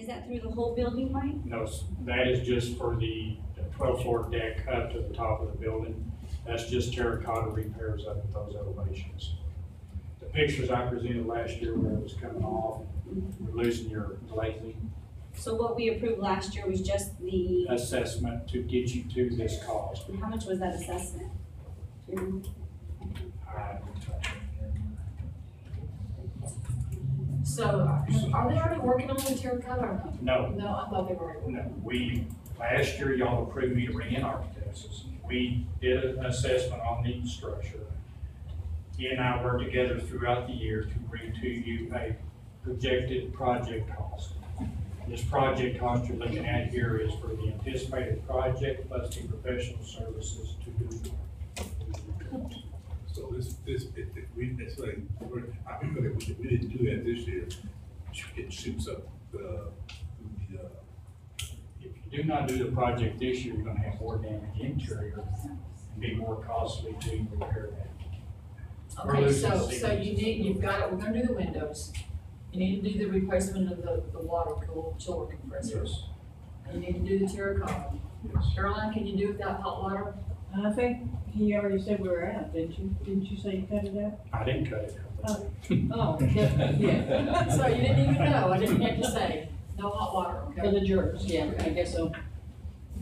Is that through the whole building, Mike? No, that is just for the 12th floor deck up to the top of the building. That's just terracotta repairs up at those elevations. The pictures I presented last year where it was coming off, we're losing your glazing. So what we approved last year was just the, Assessment to get you to this cost. how much was that assessment? Do you remember? So, are they already working on the terracotta or not? No, No, I thought they were. no, last year y'all approved me to bring in architects. We did an assessment on the structure. He and I worked together throughout the year to bring to you a projected project cost. This project cost you're looking at here is for the anticipated project plus the professional services to do it. So it's like, I think that we didn't do that this year. It shoots up If you do not do the project this year, you're gonna have more damage interior and be more costly to repair that. Okay, so you've got it, we're gonna do the windows. You need to do the replacement of the water cool chiller compressors. Yes. And you need to do the terracotta. Yes. Caroline, can you do without hot water? I think he already said we were out, didn't you? Didn't you say you cut it out? I didn't cut it. Oh, yeah, So you didn't even know, I didn't have to say, no hot water, for okay? the jurors, yeah, I guess so.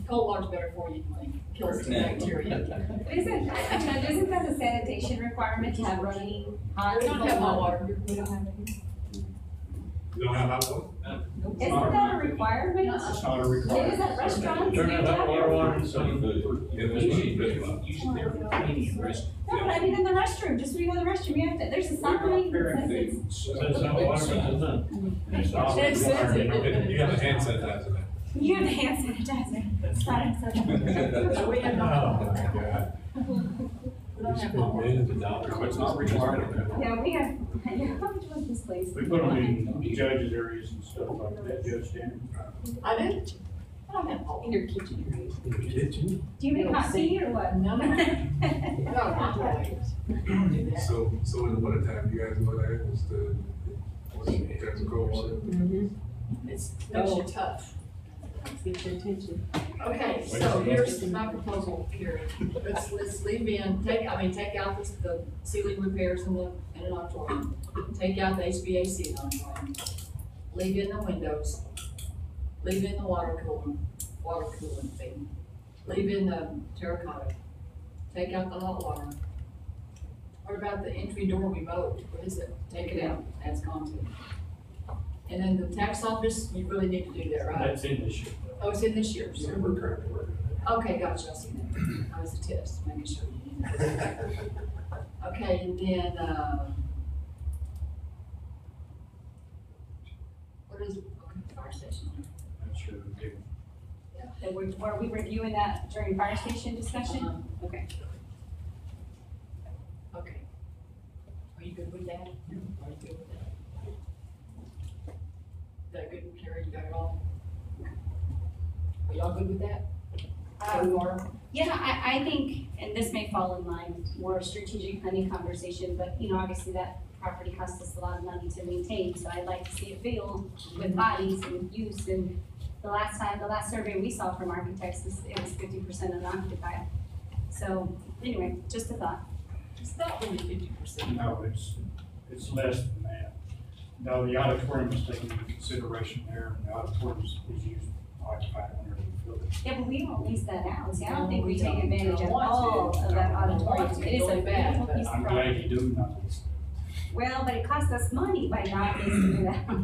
Cold water's better for you, like, kills the bacteria. Isn't that a sanitation requirement to have running hot? We don't have hot water. We don't have it. You don't have hot water? Isn't that a requirement? It's not a It requirement. is at restaurants. Turn that hot water on. Yeah, that's what Usually they're for cleaning and rest. No, but I mean in the restroom, just when you go to the restroom, you have to, there's a sign that says it's. Says no water, but it's none. It's not It says required. You have a hand sanitizer now. You have the hand sanitizer. It's fine, so. So we have no hot water. We don't have hot water. It's not required. Yeah, we have, how much was this place? We put them in judges areas and stuff like that, Judge Danny. I did? I don't have hot water. In your kitchen, right? In the kitchen? Do you make hot tea or what? No, no. No, hot water. Don't do that. So in the wintertime, you guys go there, it's the cold water? It's, makes you tough. Get your attention. Okay, so here's my proposal here. Let's leave in, take out the ceiling repairs in an auditorium. Take out the HVAC in the auditorium. Leave in the windows. Leave in the water cooling thing. Leave in the terracotta. Take out the hot water. What about the entry door remote? What is it? Take it out. That's gone too. And then the tax office, you really need to do that, right? That's in this year. Oh, it's in this year's. Yeah, we're currently working on Okay, gotcha, I see that. That was a test, making sure you knew that. Okay, and then, what is, okay, fire station. That's your deal. And were we reviewing that during fire station discussion? Okay. Okay. Are you good with that? Are you good with that? Is that good, Carrie, you got it all? Are y'all good with that? Yeah, I think, and this may fall in line, more strategic planning conversation, but you know, obviously that property costs us a lot of money to maintain, so I'd like to see it filled with bodies and use, and the last survey we saw from architects, it was 50% unoccupied. So anyway, just a thought. It's not really 50%. No, it's less than that. No, the auditorium is taken into consideration there, and the auditorium is used occupied whenever you fill it. Yeah, but we don't lease that out, see, I don't think we No, take we don't. advantage of Don't want all to. of that Don't auditorium. want to. It is a Really bad, beautiful but piece of I'm property. glad you do not lease. Well, but it cost us money by not leasing it out.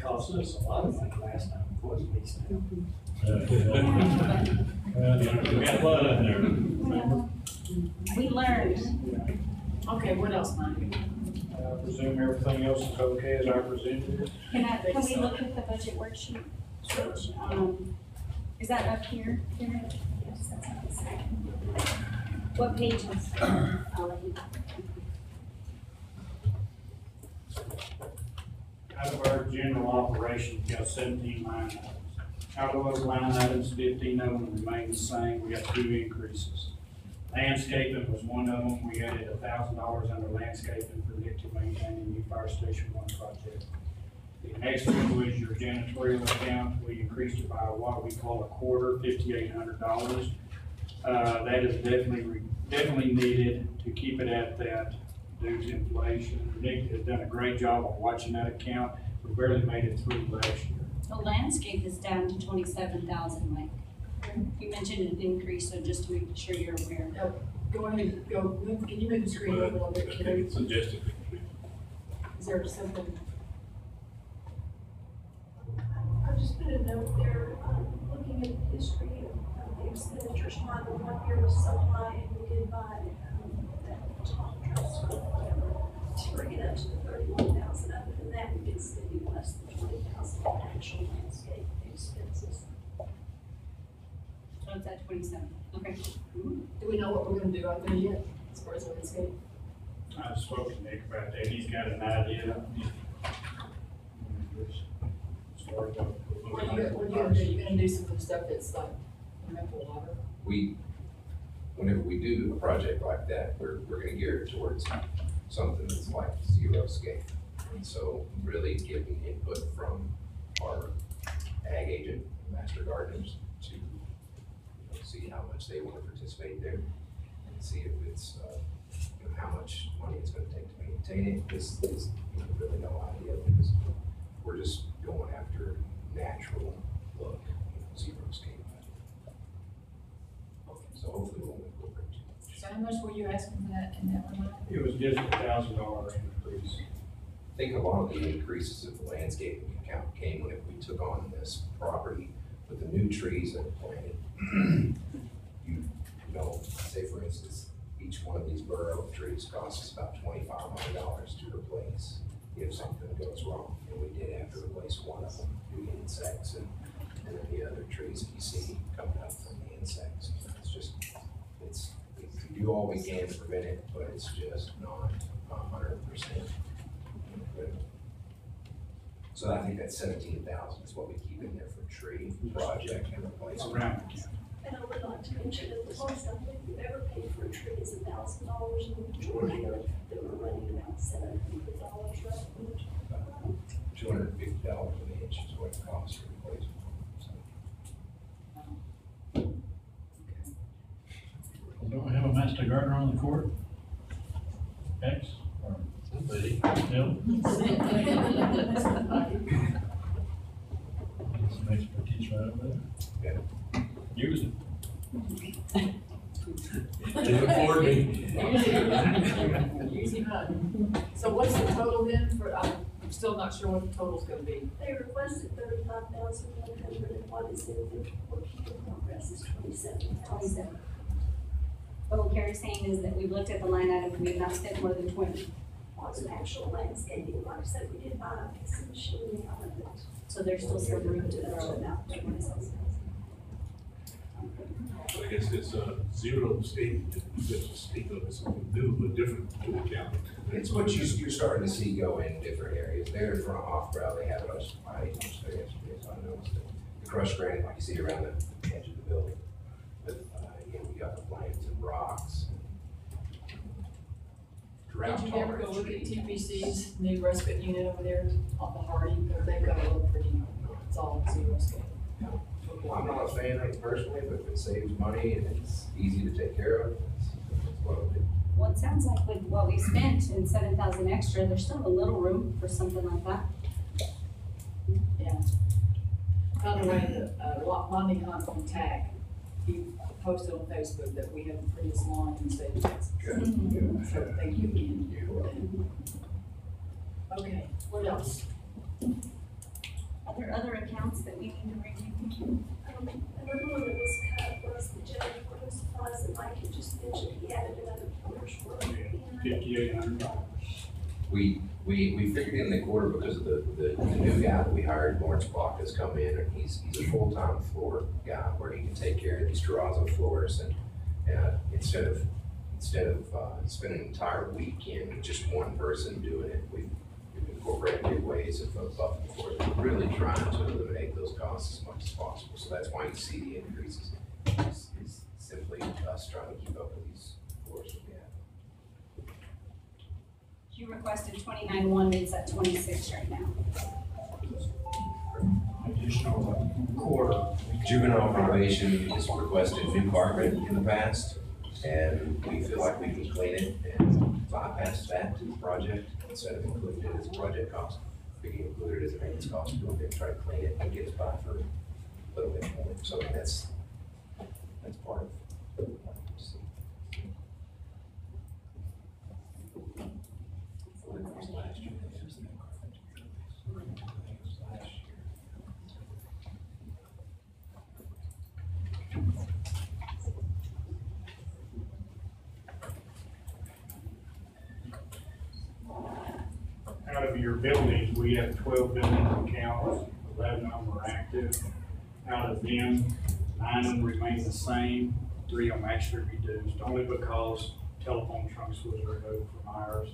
Cost us a lot of money last time before it leased out. We got blood in there. Well, we learned. Okay, what else, Mike? I presume everything else is okay as I presented it. Can we look at the budget worksheet? Is that up here? Yes, that's on the side. What page is? I'll let you. Out of our general operations, we got 17 line items. Out of those line items, 15 of them remain the same. We got 2 increases. Landscaping was one of them. We added $1,000 under landscaping for Nick to maintain a new fire station 1 project. The next one was your janitorial account. We increased it by what we call a quarter, $5,800. That is definitely needed to keep it at that due to inflation. Nick has done a great job of watching that account. We barely made it through last year. The landscape is down to 27,000, Mike. You mentioned an increase, so just to make sure you're aware. Go ahead, can you move the screen over a little bit? I think it's suggested. Is there something? I just put a note there, looking at the history of the expenditures, why the 1 year was so high, and we did buy, that top dress or whatever, to bring it up to the 31,000. Other than that, we did spend less than 20,000 on actual landscape expenses. So it's at 27, okay. Do we know what we're gonna do out there yet, as far as landscape? I spoke to Nick about that. He's got an idea. What are you gonna do? You gonna do some of the stuff that's like, water? Whenever we do a project like that, we're gonna gear it towards something that's like zero scale. And so really getting input from our ag agent, master gardeners, to see how much they want to participate there and see if it's, how much money it's gonna take to maintain it. This is really no idea, because we're just going after natural look, zero scale. So hopefully we'll incorporate too much. So how much were you asking for that in that one? It was just $1,000 increase. I think a lot of the increases of the landscaping account came when we took on this property with the new trees that were planted. You know, say for instance, each one of these bur oak trees costs us about $2,500 to replace if something goes wrong. And we did have to replace one of them due to insects, and then the other trees that you see coming up from the insects. We do all we can to prevent it, but it's just not 100%. So I think that 17,000 is what we keep in there for tree project and replacement. Around the county. And I would like to mention that the most I think we've ever paid for a tree is $1,000, and the majority of them are running about $700, right? $250 an inch is what it costs for replacement. Don't we have a master gardener on the court? X or somebody? Bill? Some expertise right over there. Yeah. Use it. Didn't afford me. Easy money. So what's the total then for, I'm still not sure what the total's gonna be. They requested 35,100, and what is in the work in progress is 27,000. But what Carrie's saying is that we've looked at the line item, we have not spent more than 20. Was an actual landscaping, like I said, we did buy a piece of machinery out of it. So there's still some room to That's grow. about 27,000. I guess it's zero state, just speak of something new, but different to the county. It's what you're starting to see go in different areas. There in front of Off-Brow, they have us, I noticed there yesterday, so I noticed it. The crushed granite, like you see around the edge of the building. But, we got the plants and rocks. Drought Did you ever go tolerant look at trees. TPC's new respite unit over there on the Hardy? They've got a look pretty, it's all zero scale. Well, I'm not a fan of it personally, but if it saves money and it's easy to take care of, it's what I'll do. Well, it sounds like with what we spent and 7,000 extra, there's still a little room for something like that. Yeah. By the way, Lonnie Hunt from TAG, he posted on Facebook that we have the prettiest lawn in the state of Texas. Good. So thank you again for that. Okay, what else? Are there other accounts that we need to review? Another one that was cut was the judge, what was surprised that Mike had just mentioned, he added another commercial work. $5,800. We figured in the quarter because of the new guy that we hired, Lawrence Block, has come in, and he's a full-time floor guy where he can take care of these terrazzo floors, and instead of spending an entire weekend with just one person doing it, we've incorporated new ways of buffing floors. We're really trying to eliminate those costs as much as possible. So that's why you see the increases. Is simply us trying to keep up with these floors that we have. You requested 29.1, it's at 26 right now. additional quarter. Juvenile probation has requested new carpet in the past, and we feel like we can clean it and bypass that to the project instead of including it as a project cost. We can include it as a maintenance cost, go ahead and try to clean it and get us by for a little bit more. So that's part of. Out of your buildings, we have 12 building accounts, 11 of them are active. Out of them, 9 of them remain the same, 3 of them actually reduced, only because telephone trunks was removed from ours,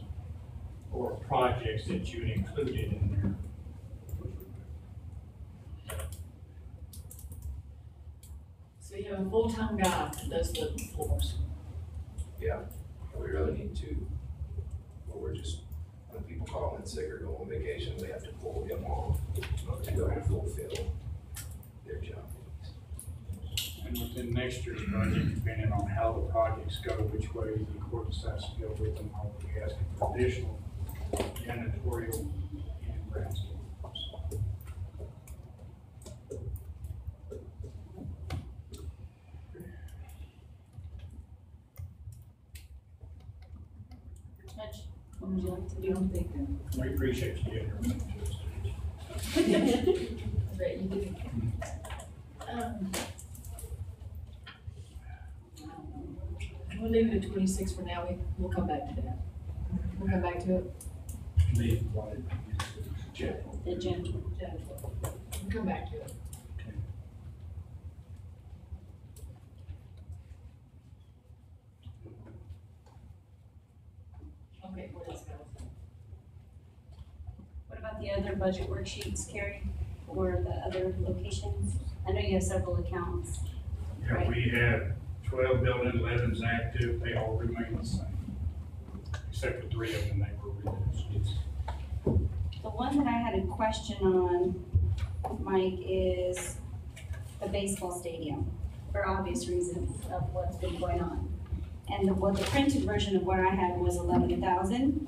or projects that you had included in there was removed. So you have a full-time guy that does the floors. Yeah, we really need to, well, we're just, when people call in sick or go on vacation, we have to pull them off to go and fulfill their job. And within next year's budget, depending on how the projects go, which way the court decides to go with them, I'll be asking for additional janitorial and groundskeeping. Judge, what would you like to You do? don't think that? We appreciate you getting everything to us. That you do. We'll leave it at 26 for now, we'll come back to that. We'll come back to it. Leave what it is. The gym. We'll come back to it. Okay, what else, guys? What about the other budget worksheets, Carrie, for the other locations? I know you have several accounts. Yeah, we have 12 buildings, 11's active, they all remain the same. Except for 3 of them, they were reduced. The one that I had a question on, Mike, is the baseball stadium, for obvious reasons of what's been going on. And the printed version of what I had was 11,000.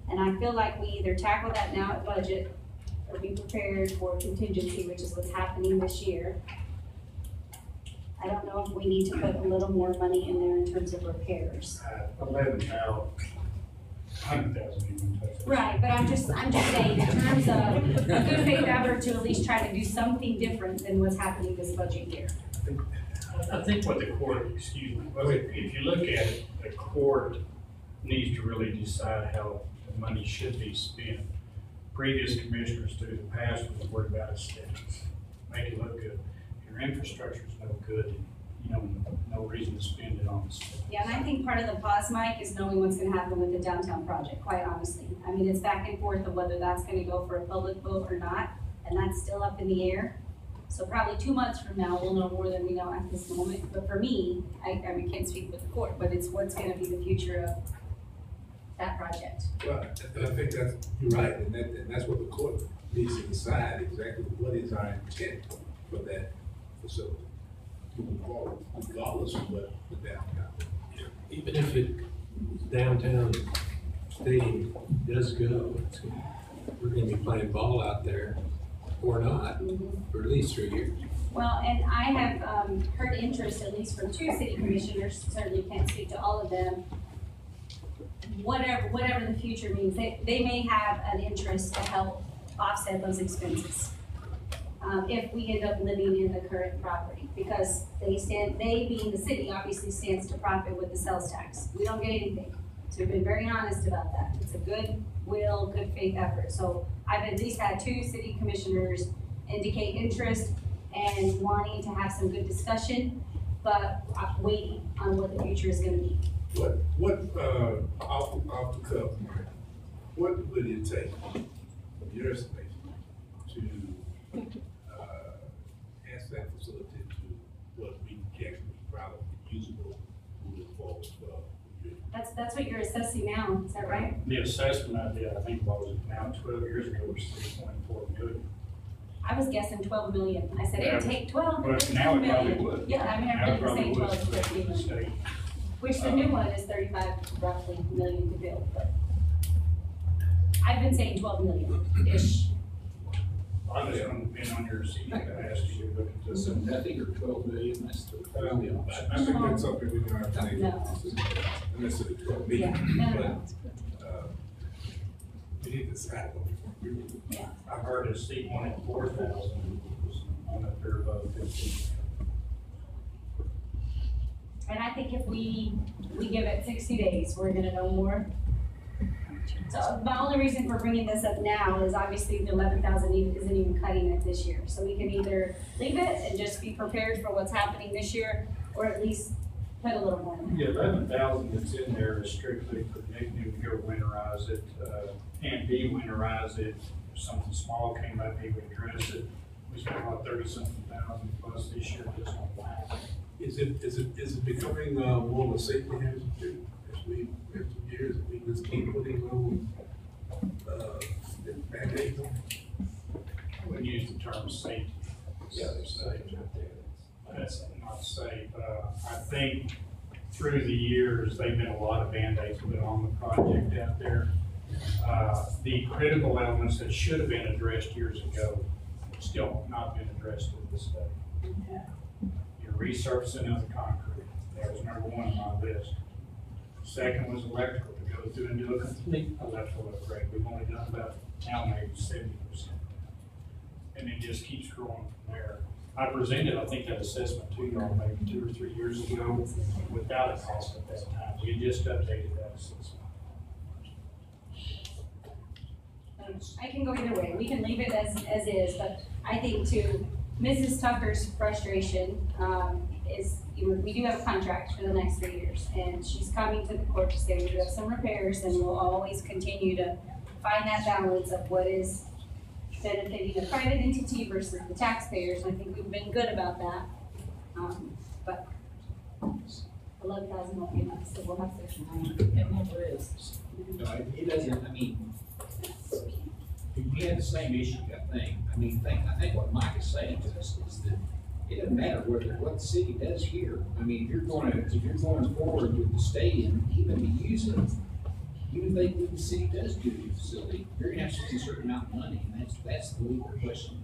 And I feel like we either tackle that now at budget, or be prepared for contingency, which is what's happening this year. I don't know if we need to put a little more money in there in terms of repairs. 11,000, 100,000 even. Right, but I'm just saying, in terms of a good faith effort to at least try to do something different than what's happening this budget year. I think what the court, excuse me, well, if you look at it, the court needs to really decide how the money should be spent. Previous commissioners through the past was worried about aesthetics, make it look good. If your infrastructure is no good, you know, no reason to spend it on aesthetics. Yeah, and I think part of the pause, Mike, is knowing what's gonna happen with the downtown project, quite honestly. I mean, it's back and forth of whether that's gonna go for a public vote or not, and that's still up in the air. So probably 2 months from now, we'll know more than we know at this moment. But for me, I mean, can't speak with the court, but it's what's gonna be the future of that project. Well, I think you're right, and that's what the court needs to decide exactly what is our intent for that facility moving forward, regardless of what the downtown. Even if it downtown stadium does go, we're gonna be playing ball out there or not for at least 3 years. Well, and I have heard interest, at least from 2 city commissioners, certainly can't speak to all of them. Whatever the future means, they may have an interest to help offset those expenses. If we end up living in the current property, because they being the city, obviously stands to profit with the sales tax. We don't get anything. So we've been very honest about that. It's a good will, good faith effort. So I've at least had 2 city commissioners indicate interest and wanting to have some good discussion, but waiting on what the future is gonna be. Off the cuff, Mike, what would it take, from your estimation, to, ask that facility to what we can actually probably usable moving forward for? That's what you're assessing now, is that right? The assessment I did, I think, what was it now, 12 years ago, was 3.4 million. I was guessing 12 million. I said it would take 12 to But 15 now it probably million. would. Yeah, I mean, Now it everybody's probably saying would 12 to split 15 the million. state. Which the new one is 35 roughly million to build, but I've been saying 12 million-ish. I was been on your seat last year, but it just, I think you're 12 million, that's the. I think that's something we don't have to think No. about, unless it's twelve Yeah, million, no, no, but, we need to decide what we want to do. yeah. I heard a seat one at 4,000 on a fair vote. And I think if we give it 60 days, we're gonna know more. So the only reason for bringing this up now is obviously the 11,000 isn't even cutting it this year. So we can either leave it and just be prepared for what's happening this year, or at least put a little more in. The 11,000 that's in there is strictly for Nick New Year, winterize it, and B, winterize it. If something small came up, he would address it. We spent about 30-something thousand plus this year just on that. Is it becoming, more of a safety hazard too? As we have some years, we just keep putting little, band-aids on. I wouldn't use the term safety. Yeah, there's something out there That's not safe. I think through the years, there've been a lot of Band-Aids put on the project out there. The critical elements that should have been addressed years ago still have not been addressed to this day. Your resurfacing of the concrete, that was number one on my list. Second was electrical, to go through and do a complete electrical upgrade. We've only done about, now maybe 70%. And it just keeps growing from there. I presented, I think, that assessment to y'all maybe 2 or 3 years ago without a cost at that time. We had just updated that assessment. I can go either way. We can leave it as is, but I think to Mrs. Tucker's frustration, is, we do have a contract for the next 3 years, and she's coming to the court to say we do have some repairs, and we'll always continue to find that balance of what is benefiting a private entity versus the taxpayers, and I think we've been good about that. But 11,000 won't be enough, so we'll have to. And number is. No, it doesn't, I mean, we had the same issue, I think what Mike is saying to us is that it doesn't matter what the city does here. I mean, if you're going forward with the stadium, even to use it, even if the city does do the facility, you're gonna have to spend a certain amount of money, and that's the legal question.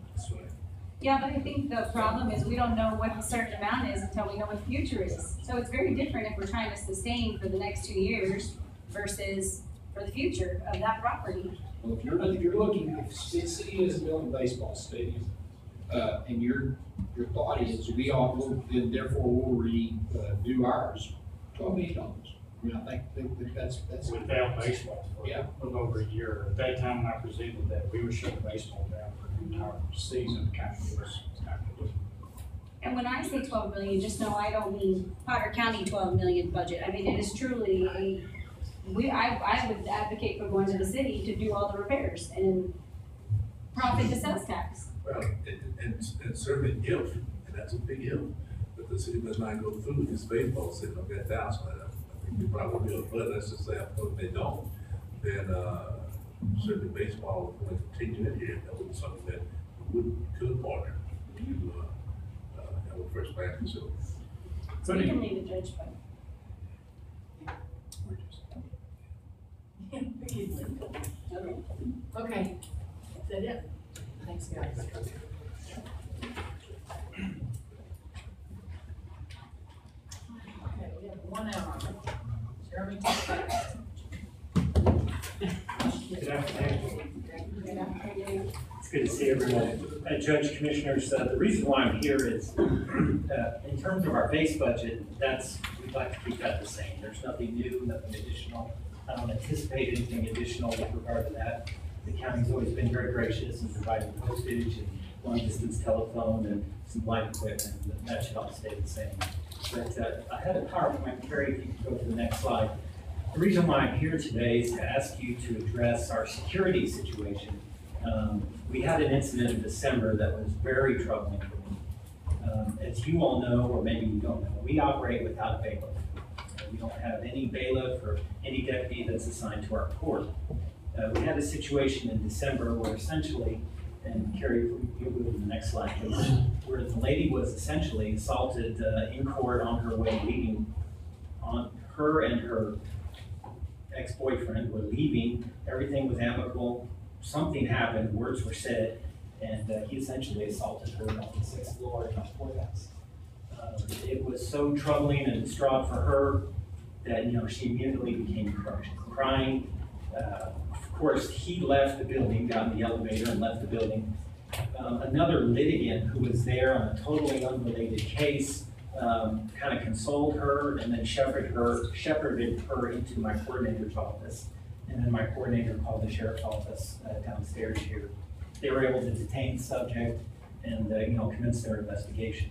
Yeah, but I think the problem is we don't know what the certain amount is until we know what the future is. So it's very different if we're trying to sustain for the next 2 years versus for the future of that property. Well, if you're looking, if the city is building a baseball stadium, and your thought is we all will, and therefore we'll redo ours, $12 million. I mean, I think that's. Without baseball for Yeah. a little over a year. At that time when I presented that, we were shutting baseball down for the entire season, kind of. And when I say 12 million, just know I don't mean Potter County 12 million budget. I mean, it is truly I would advocate for going to the city to do all the repairs and profit the sales tax. Well, and certainly if, and that's a big if, but the city does not go through with this baseball sitting on that thousand, I think we probably will, but let's just say, if they don't, then, certainly baseball is going to continue in here, that would be something that we could partner to, have a first class facility. So we can leave it, Judge, but. Okay, is that it? Thanks, guys. Okay, we have 1 hour. Jeremy, take it. Good afternoon. Good afternoon. It's good to see everyone. Judge, Commissioners, the reason why I'm here is, in terms of our base budget, we'd like to keep that the same. There's nothing new, nothing additional. I don't anticipate anything additional with regard to that. The county's always been very gracious in providing postage and long-distance telephone and some line equipment, and that should all stay the same. But I had a PowerPoint, Carrie, if you could go to the next slide. The reason why I'm here today is to ask you to address our security situation. We had an incident in December that was very troubling for me. As you all know, or maybe you don't know, we operate without a bailiff. We don't have any bailiff or any deputy that's assigned to our court. We had a situation in December where essentially And Carrie, if you'll go to the next slide, please, where the lady was essentially assaulted in court on her way leaving. On her and her ex-boyfriend were leaving, everything was amicable, something happened, words were said, and he essentially assaulted her on the 6th floor in the courthouse. It was so troubling and distraught for her that, she immediately became crying. Of course, he left the building, got in the elevator and left the building. Another litigant who was there on a totally unrelated case kind of consoled her and then shepherded her into my coordinator's office. And then my coordinator called the sheriff's office downstairs here. They were able to detain the subject and, commence their investigation.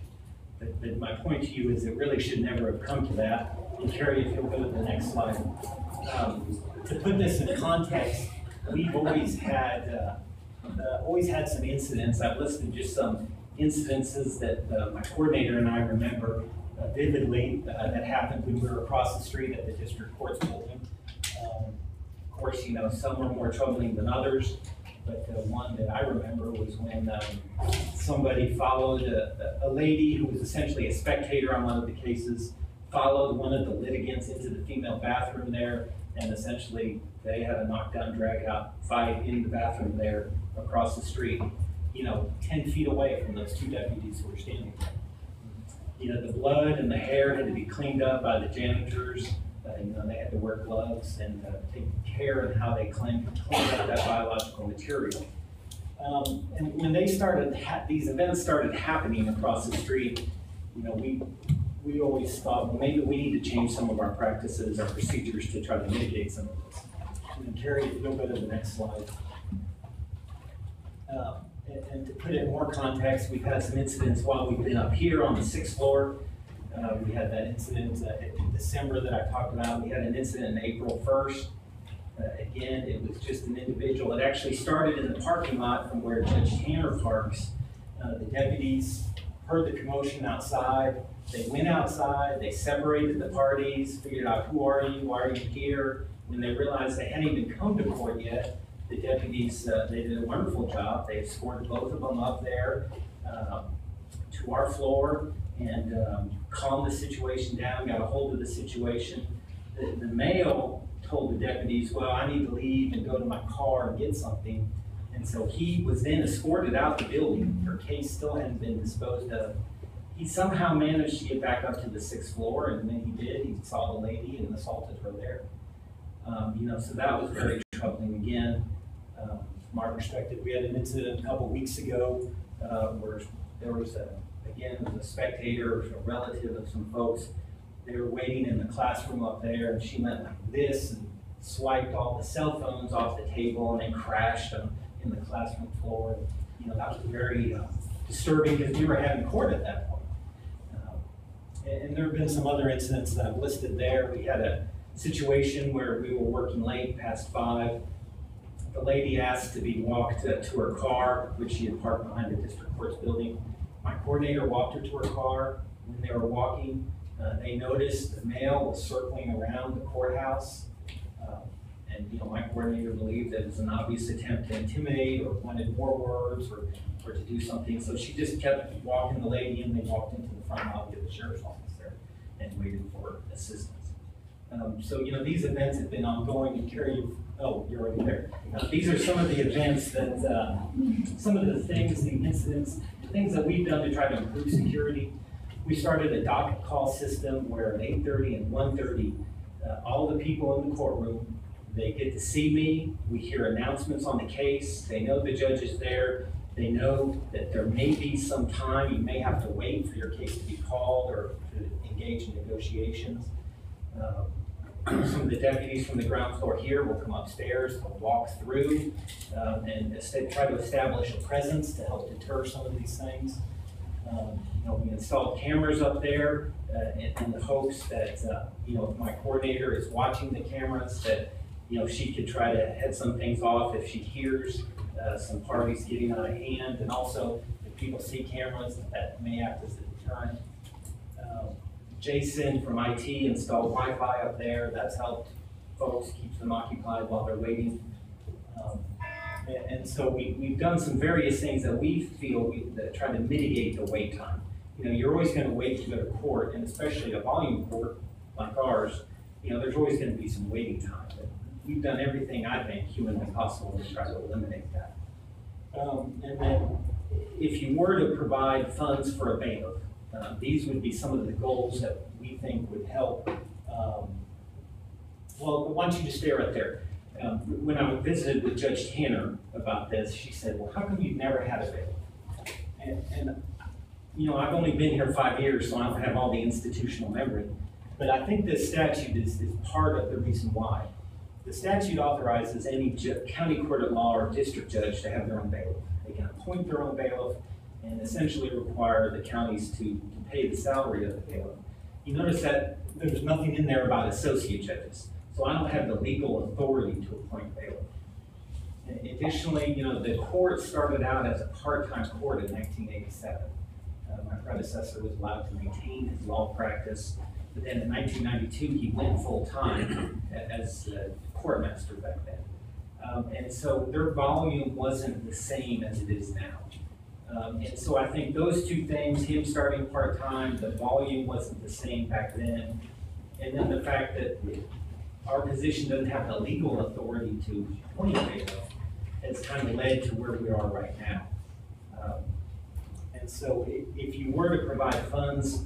But my point to you is it really should never have come to that. And Carrie, if you'll go to the next slide. To put this in context, we've always had some incidents. I've listed just some incidences that my coordinator and I remember vividly that happened when we were across the street at the district court's building. Of course, some are more troubling than others, but one that I remember was when somebody followed a lady who was essentially a spectator on one of the cases, followed one of the litigants into the female bathroom there, and essentially they had a knockdown, drag out fight in the bathroom there across the street, 10 feet away from those 2 deputies who were standing there. The blood and the hair had to be cleaned up by the janitors. They had to wear gloves and take care of how they cleaned up that biological material. And when these events started happening across the street, we always thought, well, maybe we need to change some of our practices, our procedures to try to mitigate some of this. And then Carrie, if you go to the next slide. And to put it in more context, we've had some incidents while we've been up here on the 6th floor. We had that incident in December that I talked about. We had an incident in April 1st. Again, it was just an individual. It actually started in the parking lot from where Judge Tanner parks. The deputies heard the commotion outside. They went outside, they separated the parties, figured out who are you, why are you here. When they realized they hadn't even come to court yet, the deputies, they did a wonderful job. They escorted both of them up there to our floor and calmed the situation down, got a hold of the situation. The male told the deputies, well, I need to leave and go to my car and get something. And so he was then escorted out the building. Her case still hadn't been disposed of. He somehow managed to get back up to the 6th floor, and when he did, he saw the lady and assaulted her there. So that was very troubling again. From our perspective, we had an incident a couple weeks ago where there was a spectator, a relative of some folks. They were waiting in the classroom up there, and she went like this and swiped all the cell phones off the table, and then crashed them in the classroom floor. That was very disturbing because we were having court at that point. And there have been some other incidents that I've listed there. We had a situation where we were working late, past 5. The lady asked to be walked to her car, which she had parked behind the district court's building. My coordinator walked her to her car. When they were walking, they noticed the male was circling around the courthouse. And my coordinator believed that it was an obvious attempt to intimidate or wanted more words or to do something. So she just kept walking the lady, and they walked into the front lobby of the sheriff's office there and waited for assistance. So these events have been ongoing. And Carrie, you're already there. These are some of the events that, some of the things, the incidents, the things that we've done to try to improve security. We started a docket call system where at 8:30 and 1:30, all the people in the courtroom, they get to see me. We hear announcements on the case. They know the judge is there. They know that there may be some time. You may have to wait for your case to be called or to engage in negotiations. Some of the deputies from the ground floor here will come upstairs, they'll walk through and try to establish a presence to help deter some of these things. We installed cameras up there in the hopes that, if my coordinator is watching the cameras, that, she could try to head some things off if she hears some parties getting out of hand. And also, if people see cameras, that may act as a deterrent. Jason from IT installed Wi-Fi up there. That's helped folks, keeps them occupied while they're waiting. And so we've done some various things that we feel that try to mitigate the wait time. You know, you're always gonna wait to go to court, and especially a volume court like ours, you know, there's always gonna be some waiting time. But we've done everything, I think, humanly possible to try to eliminate that. And then if you were to provide funds for a bailiff, these would be some of the goals that we think would help. Well, why don't you just stay right there? When I visited with Judge Tanner about this, she said, well, how come you've never had a bailiff? And you know, I've only been here 5 years, so I don't have all the institutional memory. But I think this statute is part of the reason why. The statute authorizes any county court of law or district judge to have their own bailiff. They can appoint their own bailiff and essentially require the counties to pay the salary of the bailiff. You notice that there's nothing in there about associate judges. So I don't have the legal authority to appoint bailiff. Additionally, you know, the court started out as a part-time court in 1987. My predecessor was allowed to maintain his law practice, but then in 1992, he went full-time as court master back then. And so their volume wasn't the same as it is now. And so I think those two things, him starting part-time, the volume wasn't the same back then, and then the fact that our position doesn't have the legal authority to appoint a bailiff has kind of led to where we are right now. And so if you were to provide funds,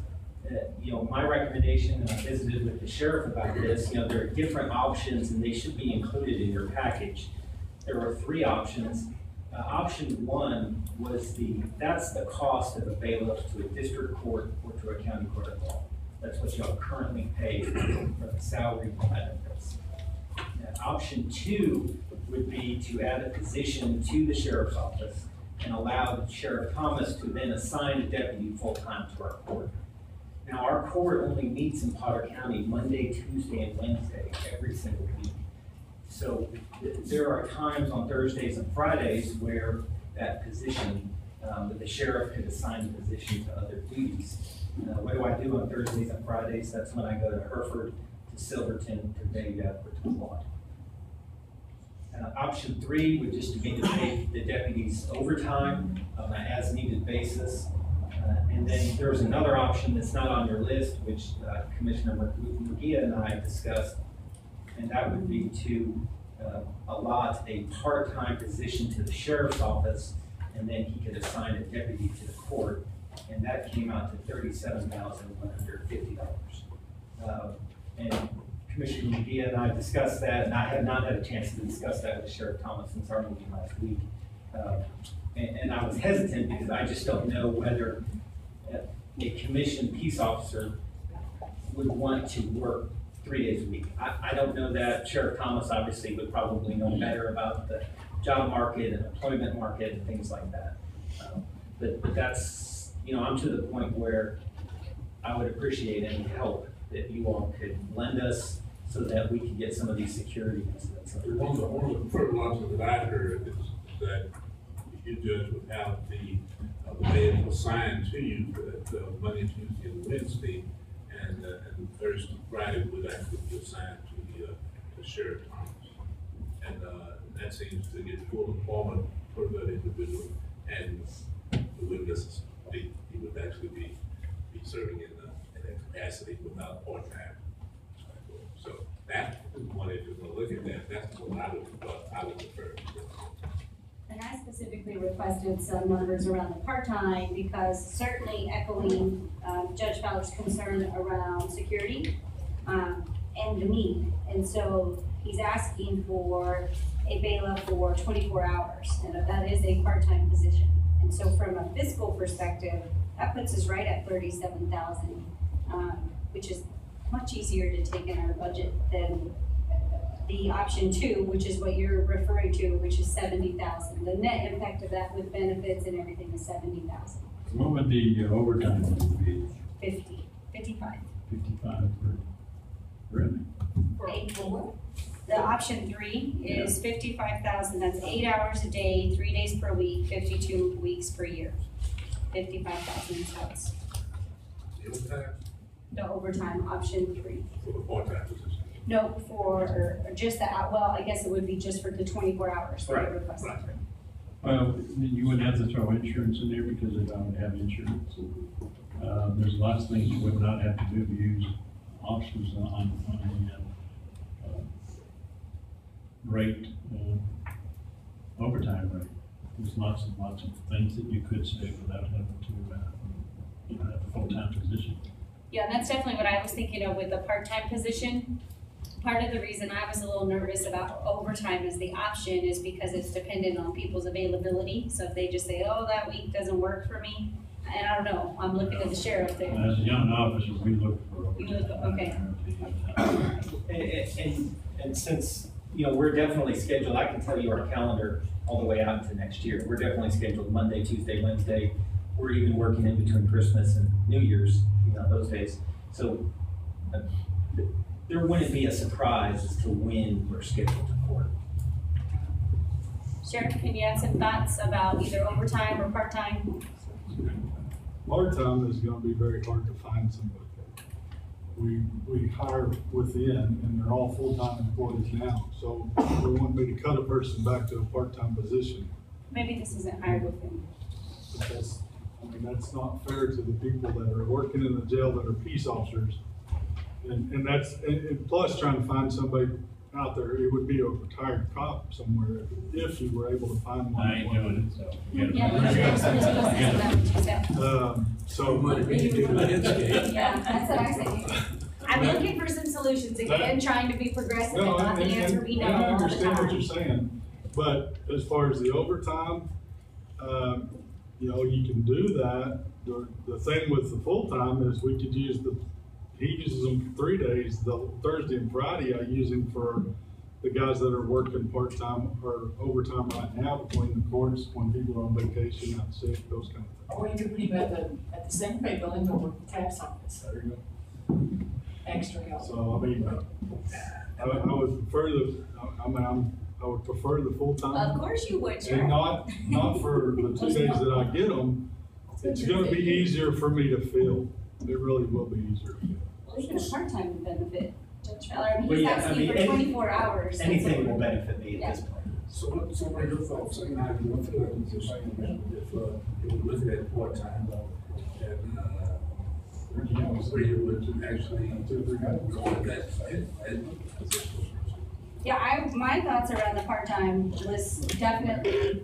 you know, my recommendation, and I visited with the sheriff about this, you know, there are different options and they should be included in your package. There are 3 options. Option 1 was that's the cost of a bailiff to a district court or to a county court of law. That's what y'all currently pay for the salary and benefits. Option 2 would be to add a position to the sheriff's office and allow Sheriff Thomas to then assign a deputy full-time to our court. Now, our court only meets in Potter County Monday, Tuesday, and Wednesday every single week. So there are times on Thursdays and Fridays where that position, that the sheriff could assign the position to other duties. What do I do on Thursdays and Fridays? That's when I go to Hereford, to Silverton, to Vega, or to Quad. Option 3 would just be to pay the deputies overtime on an as-needed basis. And then there's another option that's not on your list, which Commissioner McGee and I discussed, and that would be to allot a part-time position to the sheriff's office, and then he could assign a deputy to the court, and that came out to $37,150. And Commissioner McGee and I discussed that, and I have not had a chance to discuss that with Sheriff Thomas since our meeting last week. And I was hesitant because I just don't know whether a commissioned peace officer would want to work 3 days a week. I don't know that. Sheriff Thomas obviously would probably know better about the job market and employment market and things like that. But that's, you know, I'm to the point where I would appreciate any help that you all could lend us so that we can get some of these security incidents. One of the first ones that I heard is that you judge would have the bailiff assigned to you for that Monday, Tuesday, and Wednesday, and Thursday, Friday would actually be assigned to the Sheriff Thomas. And that seems to get full employment for that individual, and the witnesses, he would actually be serving in that capacity without part-time. So that is one, if you're gonna look at that, that's what I would prefer. And I specifically requested some numbers around the part-time because certainly echoing Judge Fowler's concern around security and the need. And so he's asking for a bailiff for 24 hours, and that is a part-time position. And so from a fiscal perspective, that puts us right at 37,000, which is much easier to take in our budget than the option 2, which is what you're referring to, which is 70,000. The net impact of that with benefits and everything is 70,000. What would the overtime be? 55. 55 really? The option 3 is 55,000. That's 8 hours a day, 3 days per week, 52 weeks per year. 55,000 is The overtime the overtime option 3. for the part-time position. No, or just the, well, I guess it would be just for the 24 hours that Right, you're requesting. Well, you wouldn't have to throw insurance in there because they don't have insurance. There's lots of things you would not have to do to use officers on the rate, overtime rate. There's lots of things that you could save without having to, have a full-time position. Yeah, and that's definitely what I was thinking of with the part-time position. Part of the reason I was a little nervous about overtime as the option is because it's dependent on people's availability. So if they just say, oh, that week doesn't work for me, and I don't know, I'm looking at the sheriff there. As a young officer, we look for. You look, okay. And since, we're definitely scheduled, I can tell you our calendar all the way out into next year. We're definitely scheduled Monday, Tuesday, Wednesday. We're even working in between Christmas and New Year's, those days. So there wouldn't be a surprise as to when we're scheduled to work. Sheriff, can you add some thoughts about either overtime or part-time? Part-time is gonna be very hard to find somebody. We hire within, and they're all full-time employees now, so they want me to cut a person back to a part-time position. Maybe this isn't hired with him. That's not fair to the people that are working in the jail that are peace officers. And plus trying to find somebody out there, it would be a retired cop somewhere if you were able to find one. I ain't doing it, so. Yeah, what's your expertise? Is that what you said? So. Yeah, that's what I said. I'm looking for some solutions again, trying to be progressive and not the answer we know I all the understand what you're time. saying, but as far as the overtime, you can do that. The thing with the full-time is we could use he uses them 3 days, the Thursday and Friday, I use them for the guys that are working part-time or overtime right now between the courts, when people are on vacation, out sick, those kind of things. Or you could leave at the Santa Fe building or the tax office, There you go. extra help. So, I would prefer I would prefer the full-time. Of course you would, And Sheriff. not for the 2 days that I get them. It's gonna be easier for me to fill. It really will be easier to fill. Well, even a part-time would benefit Judge Feller. Well, He's yeah, asking for any- 24 hours. Anything will benefit me at this point. So what are your thoughts, and I want to, if we're looking at part-time, and, where you would actually go with that, Yeah, my thoughts around the part-time was definitely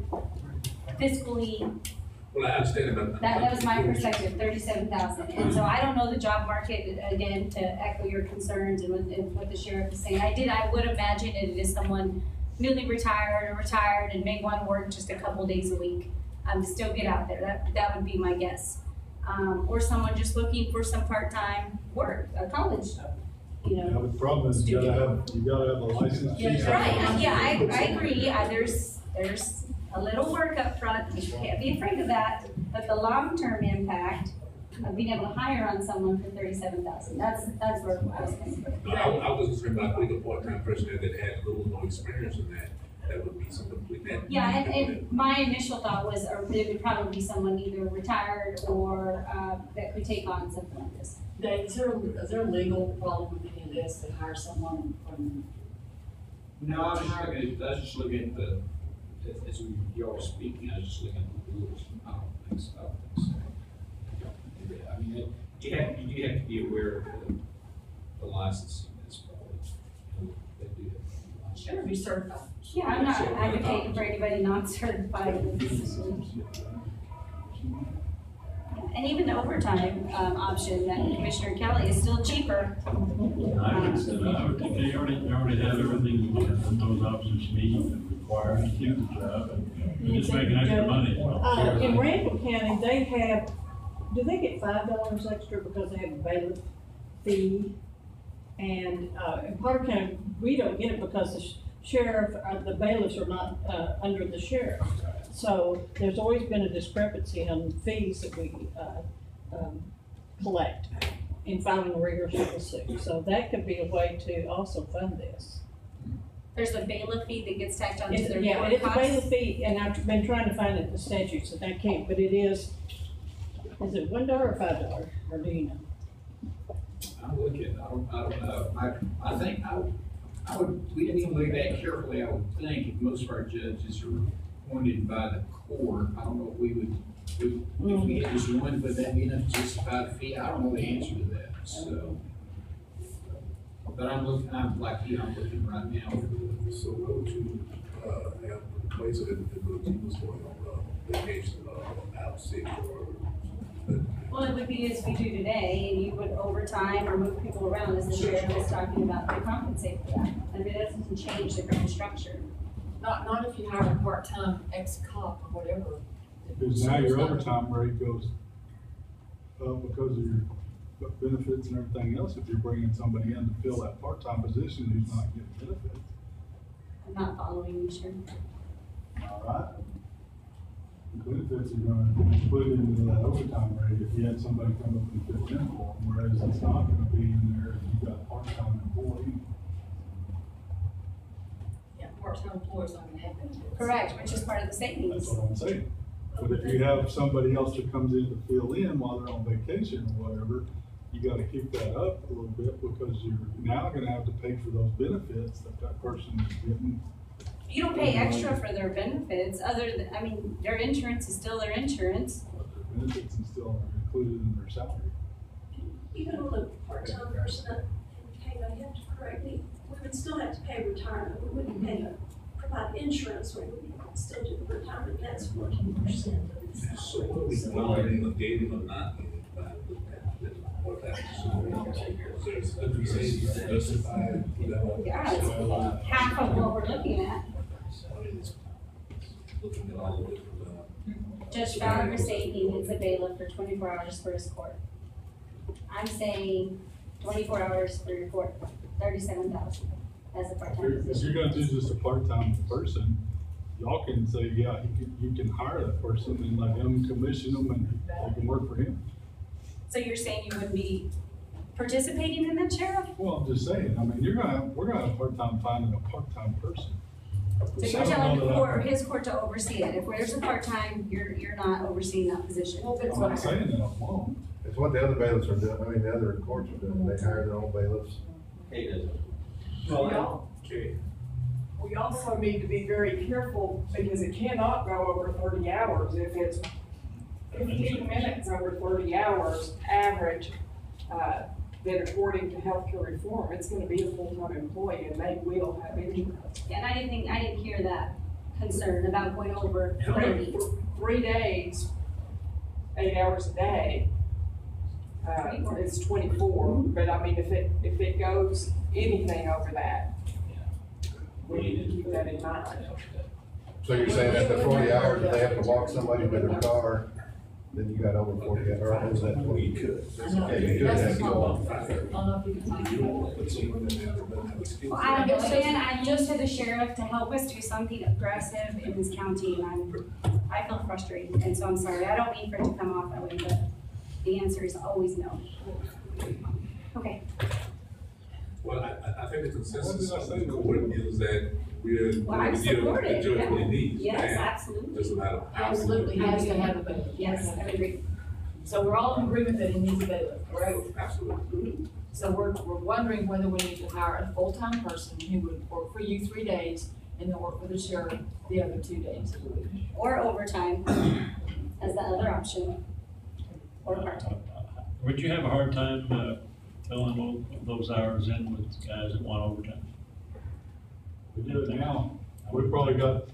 fiscally, well, I understand about. that was my perspective, 37,000. And so I don't know the job market, again, to echo your concerns and what the sheriff is saying. I would imagine it is someone newly retired or retired and may want to work just a couple days a week, to still get out there. That would be my guess. Or someone just looking for some part-time work, a college, Yeah, but the problem is you gotta have a license. Yeah, Right, yeah, I agree, there's a little work up front, you can't be afraid of that, but the long-term impact of being able to hire on someone for 37,000, that's where I was thinking. I was concerned about putting a part-time person there that had little or no experience in that would be some complete. Yeah, and my initial thought was, it would probably be someone either retired or, that could take on something like this. Dave, is there a legal problem with any of this to hire someone from? No, I was just looking at as y'all were speaking, I was just looking at the rules. I don't think so. I mean, you have to be aware of the licensing as well. They do have. Sure, be certified. Yeah, I'm not advocating for anybody not certified in this situation. And even the overtime, option that Commissioner Kelly is still cheaper. They already have everything that those officers need and require to do the job, and they're just making extra money. In Randall County, do they get $5 extra because they have a bailiff fee? And, in Potter County, we don't get it because the sheriff, the bailiffs are not, under the sheriff. So there's always been a discrepancy on fees that we, collect in filing a rigorous civil suit. So that could be a way to also fund this. There's a bailiff fee that gets tacked onto their Yeah, court it's a costs. bailiff fee, and I've been trying to find it in the statutes, and I can't, but it is it $1 or $5, or do you know? I'm looking, I don't know, I think we didn't even look at that carefully, I would think, if most of our judges are appointed by the court, I don't know if we would, if we had just one, would that be enough to justify the fee? I don't know the answer to that, so. But I'm looking right now. So go to, have the place of individual was going on, vacation, out sick or. Well, it would be as we do today, and you would overtime or move people around, as the sheriff was talking about, to compensate for that. I mean, it doesn't change the grand structure. Not if you hire a part-time ex-cop or whatever. Because now your overtime rate goes up because of your benefits and everything else, if you're bringing somebody in to fill that part-time position who's not getting benefits. I'm not following you, sure. All right. The benefits are gonna put into that overtime rate if you had somebody come up and fill in for them, whereas it's not gonna be in there if you got a part-time employee. Yeah, part-time employees aren't gonna have benefits. Correct, which is part of the That's savings. what I'm saying. But if you have somebody else that comes in to fill in while they're on vacation or whatever, you gotta keep that up a little bit because you're now gonna have to pay for those benefits that that person is getting. You don't pay extra for their benefits, other than, I mean, their insurance is still their insurance. But their benefits and still are included in their salary. Even on a part-time person, and Kate, I have to correct me, we would still have to pay retirement, we wouldn't pay to provide insurance, we would still do the retirement, that's 14%. So what we going gated or not gated by what that's. Yeah, it's half of what we're looking at. Looking at all the different, Judge Fowler is saying he needs a bailiff for 24 hours for his court. I'm saying 24 hours for your court, 37,000 as a part-time If position. you're gonna do just a part-time person, y'all can say, yeah, you can hire that person and let him commission them and they can work for him. So you're saying you wouldn't be participating in that, Sheriff? Well, I'm just saying, I mean, we're gonna have a hard time finding a part-time person. So you're telling the court, his court to oversee it. If there's a part-time, you're not overseeing that position. I'm not saying that I won't. It's what the other bailiffs are doing, I mean, the other courts are doing, they hire their own bailiffs. We also need to be very careful because it cannot go over 30 hours. If it's 15 minutes over 30 hours average, then according to healthcare reform, it's gonna be a full-time employee and they will have insurance. And I didn't hear that concern about going over 30. 3 days, 8 hours a day, it's 24, but I mean, if it goes anything over that, we need to keep that in mind. So you're saying after 40 hours, if they have to walk somebody to their car, then you got over 40 hours, or is that 20? You could. Yeah, you could have to go on. Well, I don't know, again, I just to the sheriff to help us do something aggressive in this county, and I feel frustrated, and so I'm sorry, I don't mean for it to come off that way, but the answer is always no. Okay. Well, I think the consensus of the court is that we're Well, I going to give support the it, judge what he yeah. needs. Yes, And absolutely. just a matter of how. Absolutely, has to have a bailiff. Yes, I agree. So we're all in agreement that he needs a bailiff, correct? Absolutely. So we're wondering whether we need to hire a full-time person who would work for you 3 days and then work for the sheriff the other 2 days of the week. Or overtime as the other option, or part-time. Would you have a hard time, filling those hours in with guys that want overtime? We do it now. We've probably got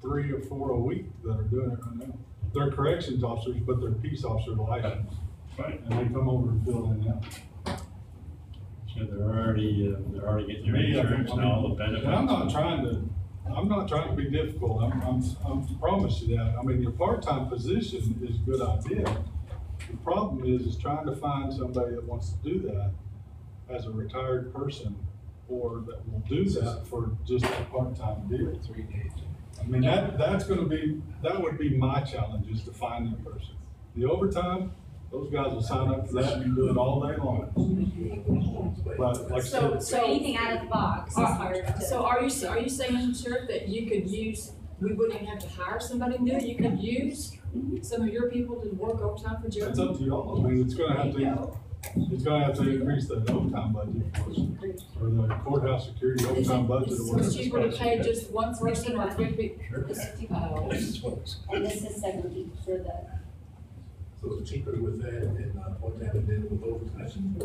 3 or 4 a week that are doing it right now. They're corrections officers, but they're peace officer licensed. Right. And they come over and fill in now. So they're already getting their insurance and all the benefits. And I'm not trying to be difficult. I'm promise you that. I mean, your part-time position is a good idea. The problem is trying to find somebody that wants to do that as a retired person or that will do that for just a part-time deal. 3 days. I mean, that would be my challenge, is to find that person. The overtime, those guys will sign up for that and do it all day long. But like I said, So anything out of the box is hard to. So are you saying, Sheriff, that you could use, we wouldn't even have to hire somebody to do it? You could use some of your people to work overtime for Jeremy? it's up to y'all. I mean, it's gonna have to, It's gonna have to increase the overtime budget, or the courthouse security overtime budget. Is or it whatever. cheaper to pay just one person or three people? It's $55. And this is 70 for the, So it's cheaper with that and, what time and then with overtime.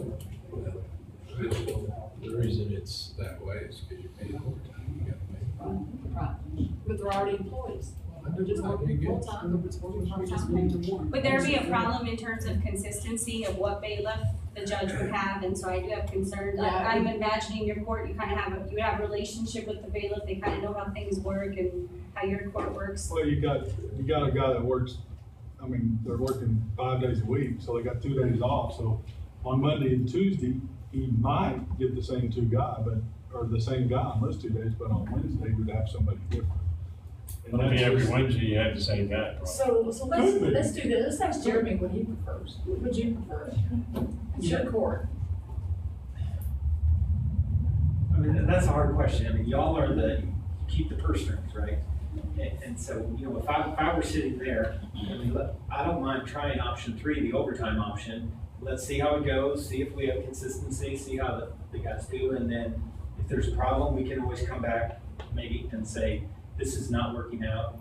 The reason it's that way is because you're paying overtime, you gotta pay. Right, but they're already employees. They're just working full-time, they're just working part-time. would there be a problem in terms of consistency of what bailiff the judge would have? And so I do have concerns. Yeah. I'm imagining your court, you kind of have, you would have a relationship with the bailiff, they kind of know how things work and how your court works. Well, you got a guy that works, I mean, they're working 5 days a week, so they got 2 days off, so on Monday and Tuesday, he might get the same or the same guy on those 2 days, but on Wednesday, we'd have somebody different. And I mean, that's every just- Wednesday you have the same guy. probably. So Could be. let's do this, let's ask Jeremy what he prefers, what would you prefer? It's your court. I mean, that's a hard question. I mean, y'all are you keep the purse strings, right? And so, you know, if I were sitting there, I mean, I don't mind trying option 3, the overtime option. Let's see how it goes, see if we have consistency, see how the guys do, and then if there's a problem, we can always come back maybe and say, this is not working out,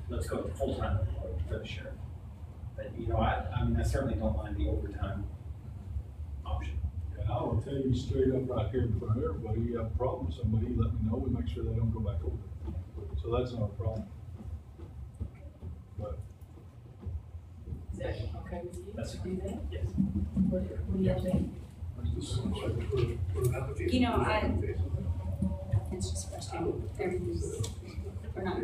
let's go to full-time for the sheriff. But, you know, I mean, I certainly don't mind the overtime option. And I will tell you straight up right here in front of everybody, you have a problem with somebody, let me know, we make sure they don't go back over. So that's not a problem. But Is that okay with you? That's Do that? Yes. What do you think? You know, it's just frustrating, everything's, we're not,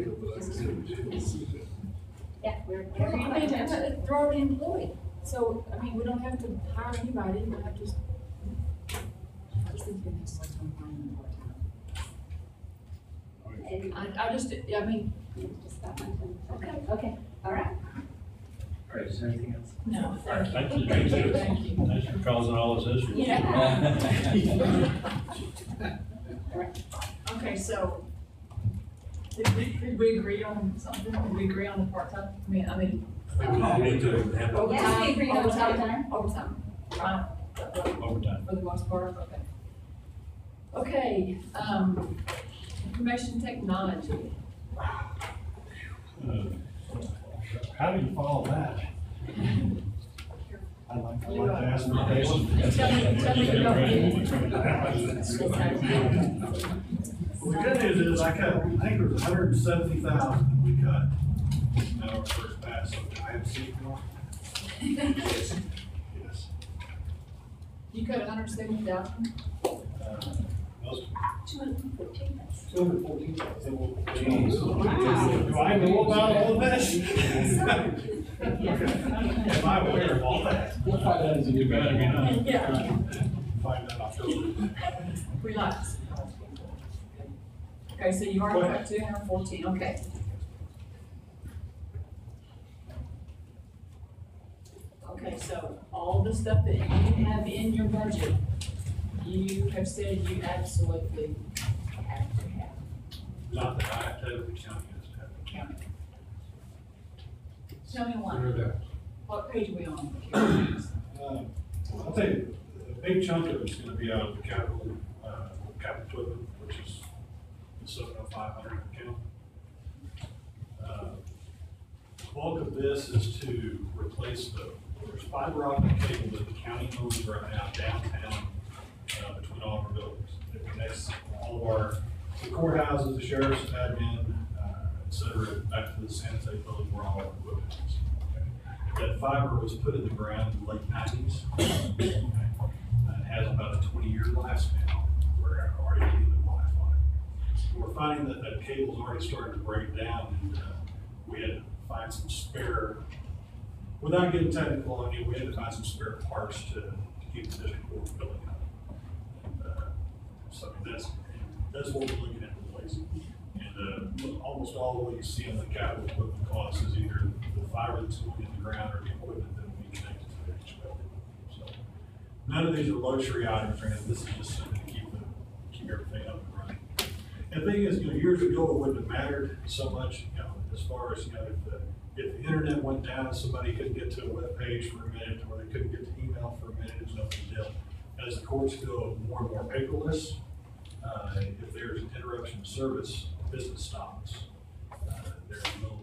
yeah, we're. I mean, they're already employed, so, I mean, we don't have to hire anybody, we have to just. I just think you have some time finding part-time. I just, I mean. Just got my turn. Okay, all right. All right, is there anything else? No, All right, thank thank you. you. Thank you. Thanks for causing all this issue. Yeah. Okay, so, did we agree on something? Did we agree on the part-time? I mean, I think we need to have a- Yes, we agreed on overtime, part-time. overtime, right? Overtime. For the most part, okay. Okay, information technology. How do you follow that? I'd like to ask my question. Tell me well, the good news is I think there was 170,000 that we cut in our first pass, so I haven't seen it more. Yes. Yes. You cut 170,000? Those- 214. 214,000. Do I know about all of this? Am I aware of all that? You better be not. Yeah. Find that October. Relax. Okay, so you already cut 214, okay. Okay, so all the stuff that you have in your budget, you have said you absolutely have to have. Not that I have to, the county has to have. County. Tell me Where why. that? What page are we on? I'll tell you, a big chunk of it's gonna be out of the capital equipment, which is the 70500 account. Bulk of this is to replace there's fiber optic cable that the county owns right now downtown, between all of our buildings. It connects all of the courthouses, the sheriff's admin, et cetera, back to the sanitary building where all our equipment is. That fiber was put in the ground in the late 90s. It has about a 20-year lifespan. We're already getting the life on it. We're finding that that cable's already starting to break down, and we had to find some spare, without getting technical on it, we had to find some spare parts to keep the district court building up. And, so that's what we're looking at replacing. And almost all of what you see on the capital equipment costs is either the fiber that's going in the ground or the equipment that will be connected to the HVAC. So none of these are luxury items, or anything. This is just something to keep everything up and running. And the thing is, years ago it wouldn't have mattered so much, as far as if if the internet went down, somebody couldn't get to a web page for a minute, or they couldn't get to email for a minute, it's no big deal. As the courts go more and more paperless, if there's an interruption of service, business stops. There's no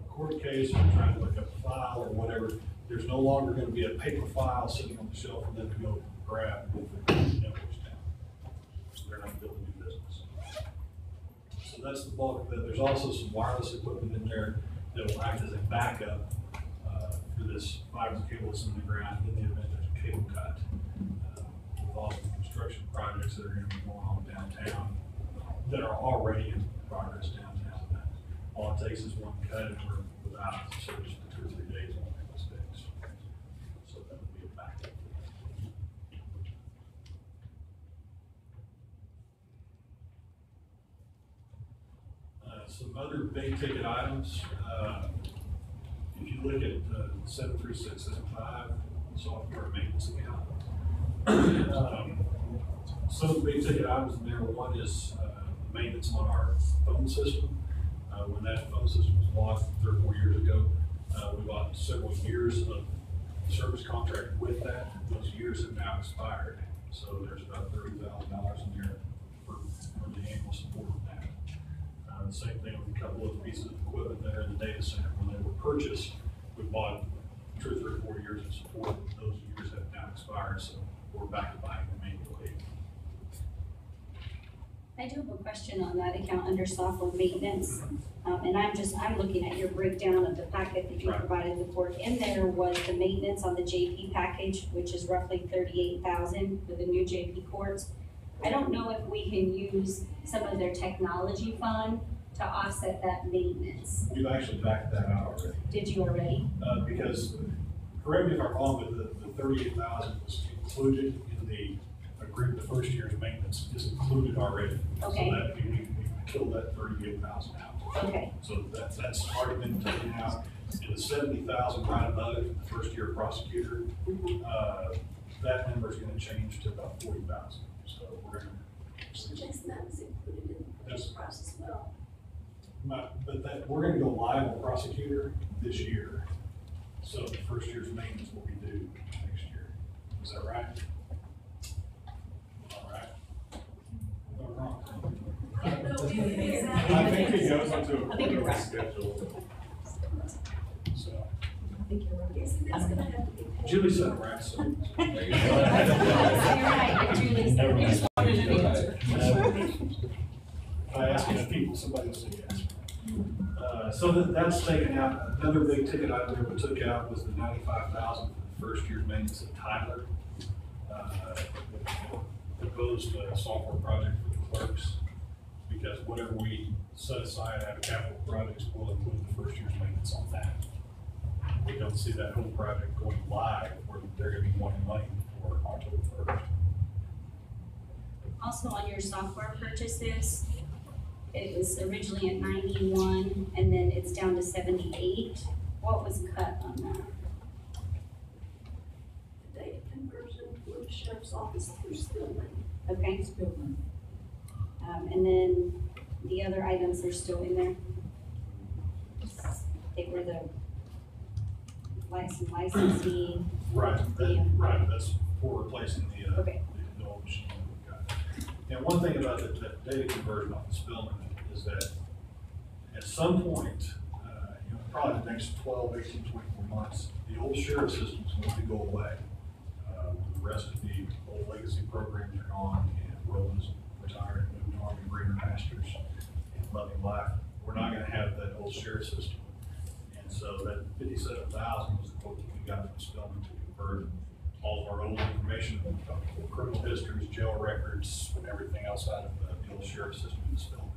court case, or trying to look up a file or whatever, there's no longer gonna be a paper file sitting on the shelf for them to go grab if their network's down. So they're not able to do business. So that's the bulk of it. There's also some wireless equipment in there that will act as a backup for this fiber cable that's in the ground in the event there's a cable cut. With all the construction projects that are gonna be going on downtown, that are already in progress downtown. All it takes is one cut and we're without service for 2 or 3 days on those things. So that would be a backup. Some other big ticket items. If you look at 73675 software maintenance account, some of the big ticket items in there, one is maintenance on our phone system. When that phone system was bought 3 or 4 years ago, we bought several years of service contract with that. Those years have now expired. So there's about $30,000 in there for the annual support of that. The same thing with a couple of pieces of equipment that are in the data center. When they were purchased, we bought 2 or 3 or 4 years of support. Those years have now expired, so we're back to buying them manually. I do have a question on that account under software maintenance. And I'm looking at your breakdown of the packet that you provided the board. In there was the maintenance on the JP package, which is roughly $38,000 for the new JP courts. I don't know if we can use some of their technology fund to offset that maintenance. We've actually backed that out already. Did you already? Because, correct me if I'm wrong, but the $38,000 was included in the agreement, the first year's maintenance is included already. Okay. So that, we killed that $38,000 out. Okay. So that's already been taken out. And the $70,000 right above it, the first year prosecutor, that number is gonna change to about $40,000. So we're gonna. So Jason, that was included in the purchase price as well. But we're gonna go live on prosecutor this year. So the first year's maintenance will be due next year. Is that right? All right. Am I wrong? I don't know if it is that. I think it goes into a I think you're quarterly right. schedule. So Yes, and that's gonna have to be paid. Julie said it right, so. There you You're go. right, Julie. You just wanted an answer. If I ask enough people, somebody will say yes. So that's taken out. Another big ticket item that we took out was the $95,000 for the first year's maintenance at Tyler. Proposed software project for the clerks, because whatever we set aside out of capital projects will include the first year's maintenance on that. We don't see that whole project going live where they're gonna be wanting money for October 1st. Also on your software purchases, it was originally at 91 and then it's down to 78. What was cut on that? The data conversion for the sheriff's office through Spillman. Okay. And then the other items are still in there? They were the license fee. Right, right, that's for replacing the, Okay. the old machine that we've got. And one thing about that data conversion off the Spillman is that at some point, probably the next 12, 18, 24 months, the old sheriff system is going to go away. The rest of the old legacy programs are gone, and Roland's retired and moved on to greener pastures and loving life. We're not going to have that old sheriff system. And so that 57,000 was the quote that we got from Spillman to convert all of our old information, criminal histories, jail records, and everything else out of the old sheriff system in Spillman.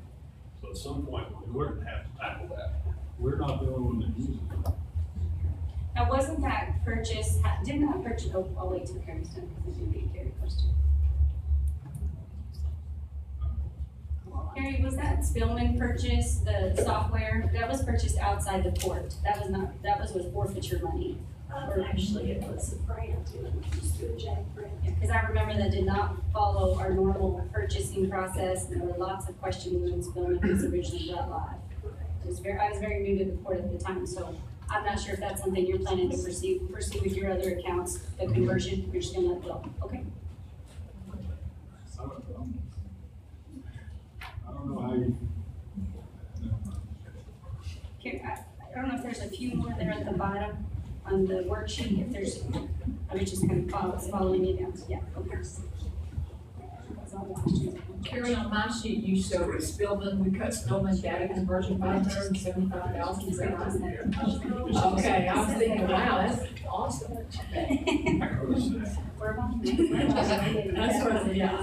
So at some point, we're going to have to tackle that. We're not the only one that uses it. Now, wasn't that purchase, didn't that purchase, I'll wait till Carrie's done because it's going to be a Carrie question. Carrie, was that Spillman purchase, the software, that was purchased outside the court? That was not, that was with forfeiture money? Actually, it was a grant, it was through a JAG grant. Because I remember that did not follow our normal purchasing process, and there were lots of questions when Spillman was originally brought live. I was very new to the court at the time, so I'm not sure if that's something you're planning to pursue with your other accounts, the conversion, you're just gonna let it go, okay? I don't know how you. Okay, I don't know if there's a few more there at the bottom on the worksheet, if there's, I was just kind of following you down, yeah, okay. Karen, on my sheet, you showed Spillman, we cut Spillman data conversion $575,000, is that right? Okay, I was thinking, wow, that's awesome. That's sort of, yeah.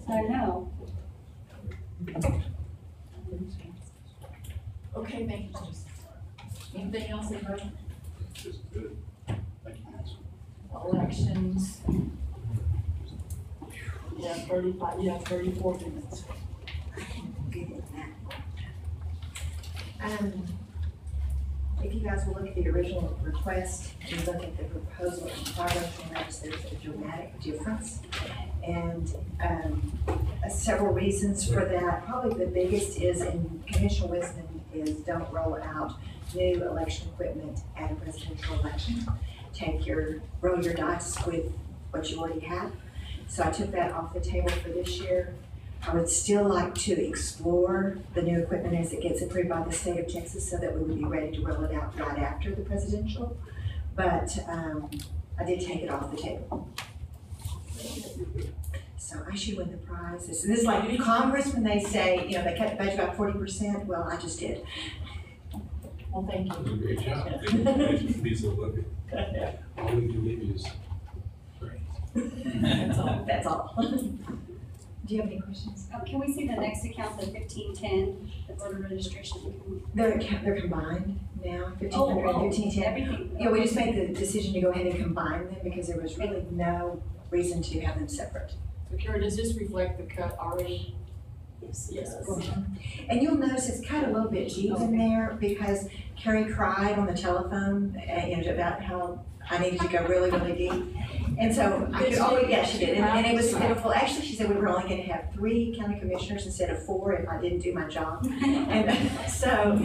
I know. Okay, thank you. Anything else, anybody? Just good. Thank you, guys. Elections. Yeah, 34 minutes. If you guys will look at the original request and look at the proposal in progress, you'll notice there's a dramatic difference. And several reasons for that. Probably the biggest is, in Commissioner wisdom, is don't roll out new election equipment at a presidential election. Roll your dice with what you already have. So I took that off the table for this year. I would still like to explore the new equipment as it gets approved by the state of Texas so that we would be ready to roll it out right after the presidential. But I did take it off the table. So I should win the prize. This is like Congress when they say, you know, they cut the budget by 40%. Well, I just did. Well, thank you. Great job. Congratulations. Be so lucky. All we can give you is praise. That's all. That's all. Do you have any questions? Can we see the next account, the 1510, the voter registration? They're combined now, 1500 and 1510. Everything. Yeah, we just made the decision to go ahead and combine them because there was really no reason to have them separate. So Karen, does this reflect the cut already? Yes. And you'll notice it's cut a little bit deep in there because Carrie cried on the telephone, about how I needed to go really, really deep. And so I could always, yeah, she did, and it was pitiful. Actually, she said we were only going to have 3 county commissioners instead of 4 if I didn't do my job. And so,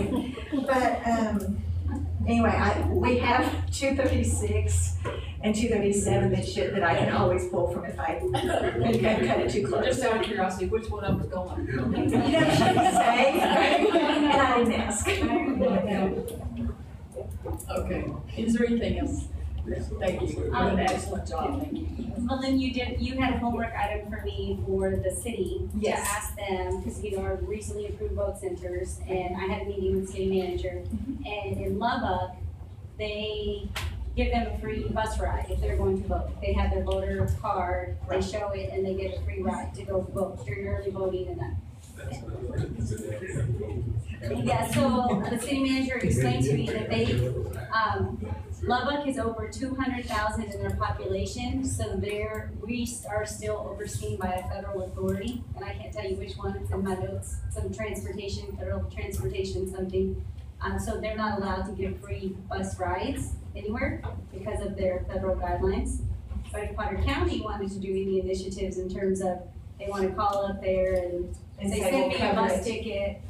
but anyway, we have 236 and 237 that I can always pull from if I cut it too close. Just out of curiosity, which one up was going? You know, she didn't say, and I didn't ask. Okay, is there anything else? Thank you, you did an excellent job, thank you. Well, then you had a homework item for me for the city Yes. to ask them, because our recently approved vote centers, and I had a meeting with city manager, and in Lubbock, they give them a free bus ride if they're going to vote. They have their voter card, they show it, and they get a free ride to go vote during early voting and that. Yeah, so the city manager explained to me that Lubbock is over 200,000 in their population, so we are still overseen by a federal authority, and I can't tell you which one, it's in my notes, some transportation, federal transportation something. So they're not allowed to give free bus rides anywhere because of their federal guidelines. But if Potter County wanted to do any initiatives in terms of they want to call up there and say, send me a bus ticket,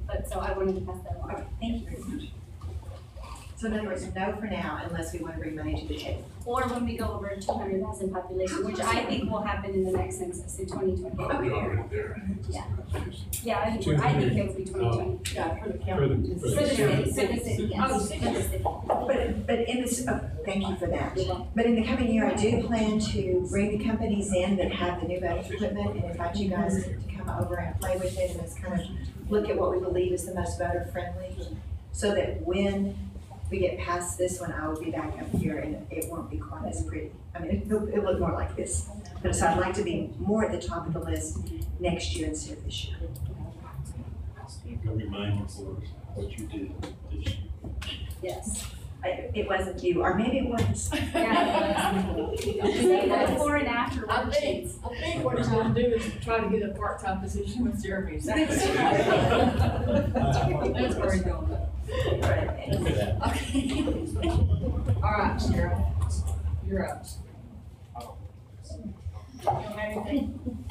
but so I wanted to pass that along. Thank you very much. So in other words, no for now, unless we want to bring money to the table. Or when we go over 200,000 population, which I think will happen in the next census in 2020. We're already there. Yeah. Yeah, I think it will be 2020. Yeah, for the county. For the city, yes. For the city. But in this, thank you for that. But in the coming year, I do plan to bring the companies in that have the new voting equipment and invite you guys to come over and play with it and let's kind of look at what we believe is the most voter friendly, so that when we get past this one, I will be back up here and it won't be quite as pretty. I mean, it'll look more like this. But so I'd like to be more at the top of the list next year instead of this year. A reminder for us what you did this year. Yes. It wasn't you, or maybe it was. Yeah, before and after. I think what he's gonna do is try to get a part-time position with Jeremy. That's where he's going. Okay. All right, Cheryl, you're up. You don't have anything?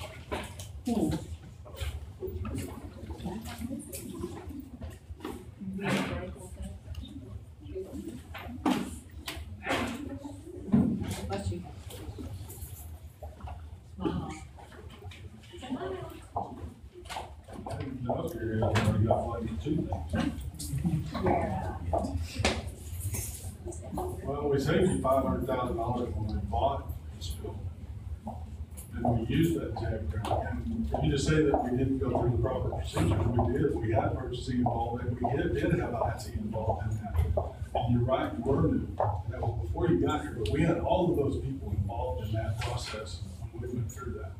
Bless you. Smile. The other area, I've already got like 2 things. Well, we saved you $500,000 when we bought Fiscal. And we used that TAG grant. And for you to say that we didn't go through the proper procedures, we did. We had purchasing involved, and we did have IT involved in that. And you're right, you were new. That was before you got here, but we had all of those people involved in that process when we went through that.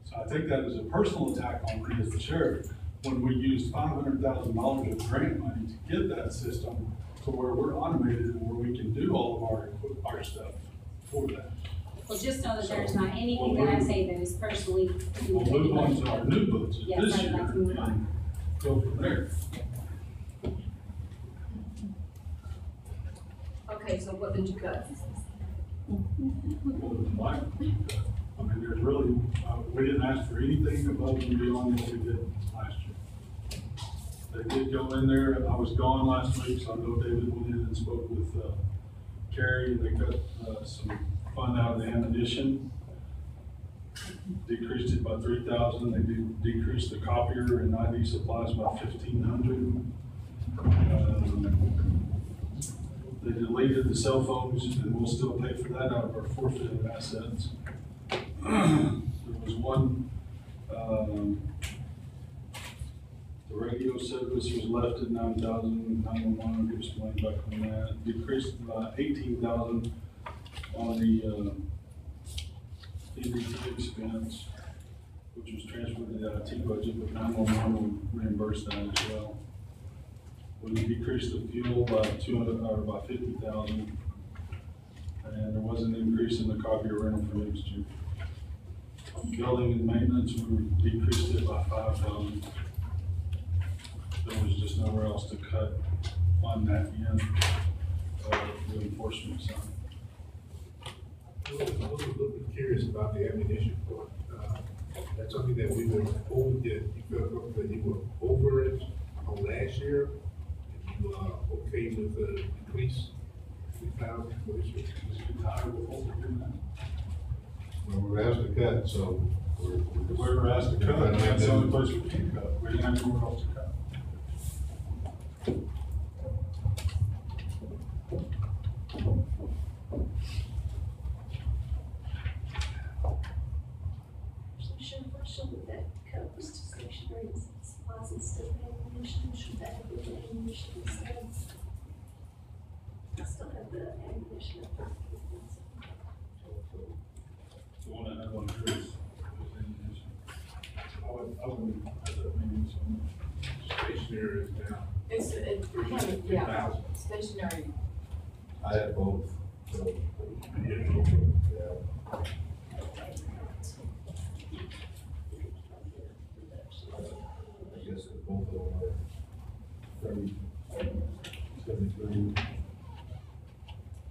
So I take that as a personal attack on me as the sheriff, when we used $500,000 of grant money to get that system to where we're automated and where we can do all of our stuff for that. Well, just know that there's not anything that I say that is personally. We'll move on to our new budget Yes, this I'd year like to move on. and go from there. Okay, so what did you cut? I mean, there's really, we didn't ask for anything above and beyond what we did last year. They did go in there, I was gone last week, so I know David went in and spoke with, Carrie, and they cut, some fund out of the ammunition. Decreased it by 3,000, they decreased the copier and ID supplies by 1,500. They deleted the cell phones, and we'll still pay for that out of our forfeited assets. There was one, the radio service was left at 9,000, 911, I'll give some money back on that. Decreased by 18,000 on the, EBT expense, which was transferred to the IT budget, but 911 will reimburse that as well. We decreased the fuel by 200, or by 50,000, and there was an increase in the copier rental for next year. Building and maintenance, we decreased it by 5,000. There was just nowhere else to cut on that end, the enforcement side. I was a little bit curious about the ammunition part. That's something that we were over, you felt that you were over it on last year, and you are okay with the increase, 3,000 for this year? Well, we were asked to cut, so We were asked to cut, and that's the only place we can cut. We didn't have anywhere else to cut. Should that cut was to stationary supplies instead of ammunition? Should that have been ammunition instead? I still have the ammunition up there. The one that had one here is ammunition. I wouldn't have that many, so. Stationary is down. It's kind of, yeah, stationary. I had both, so, yeah. I guess both of them are 30, 73. I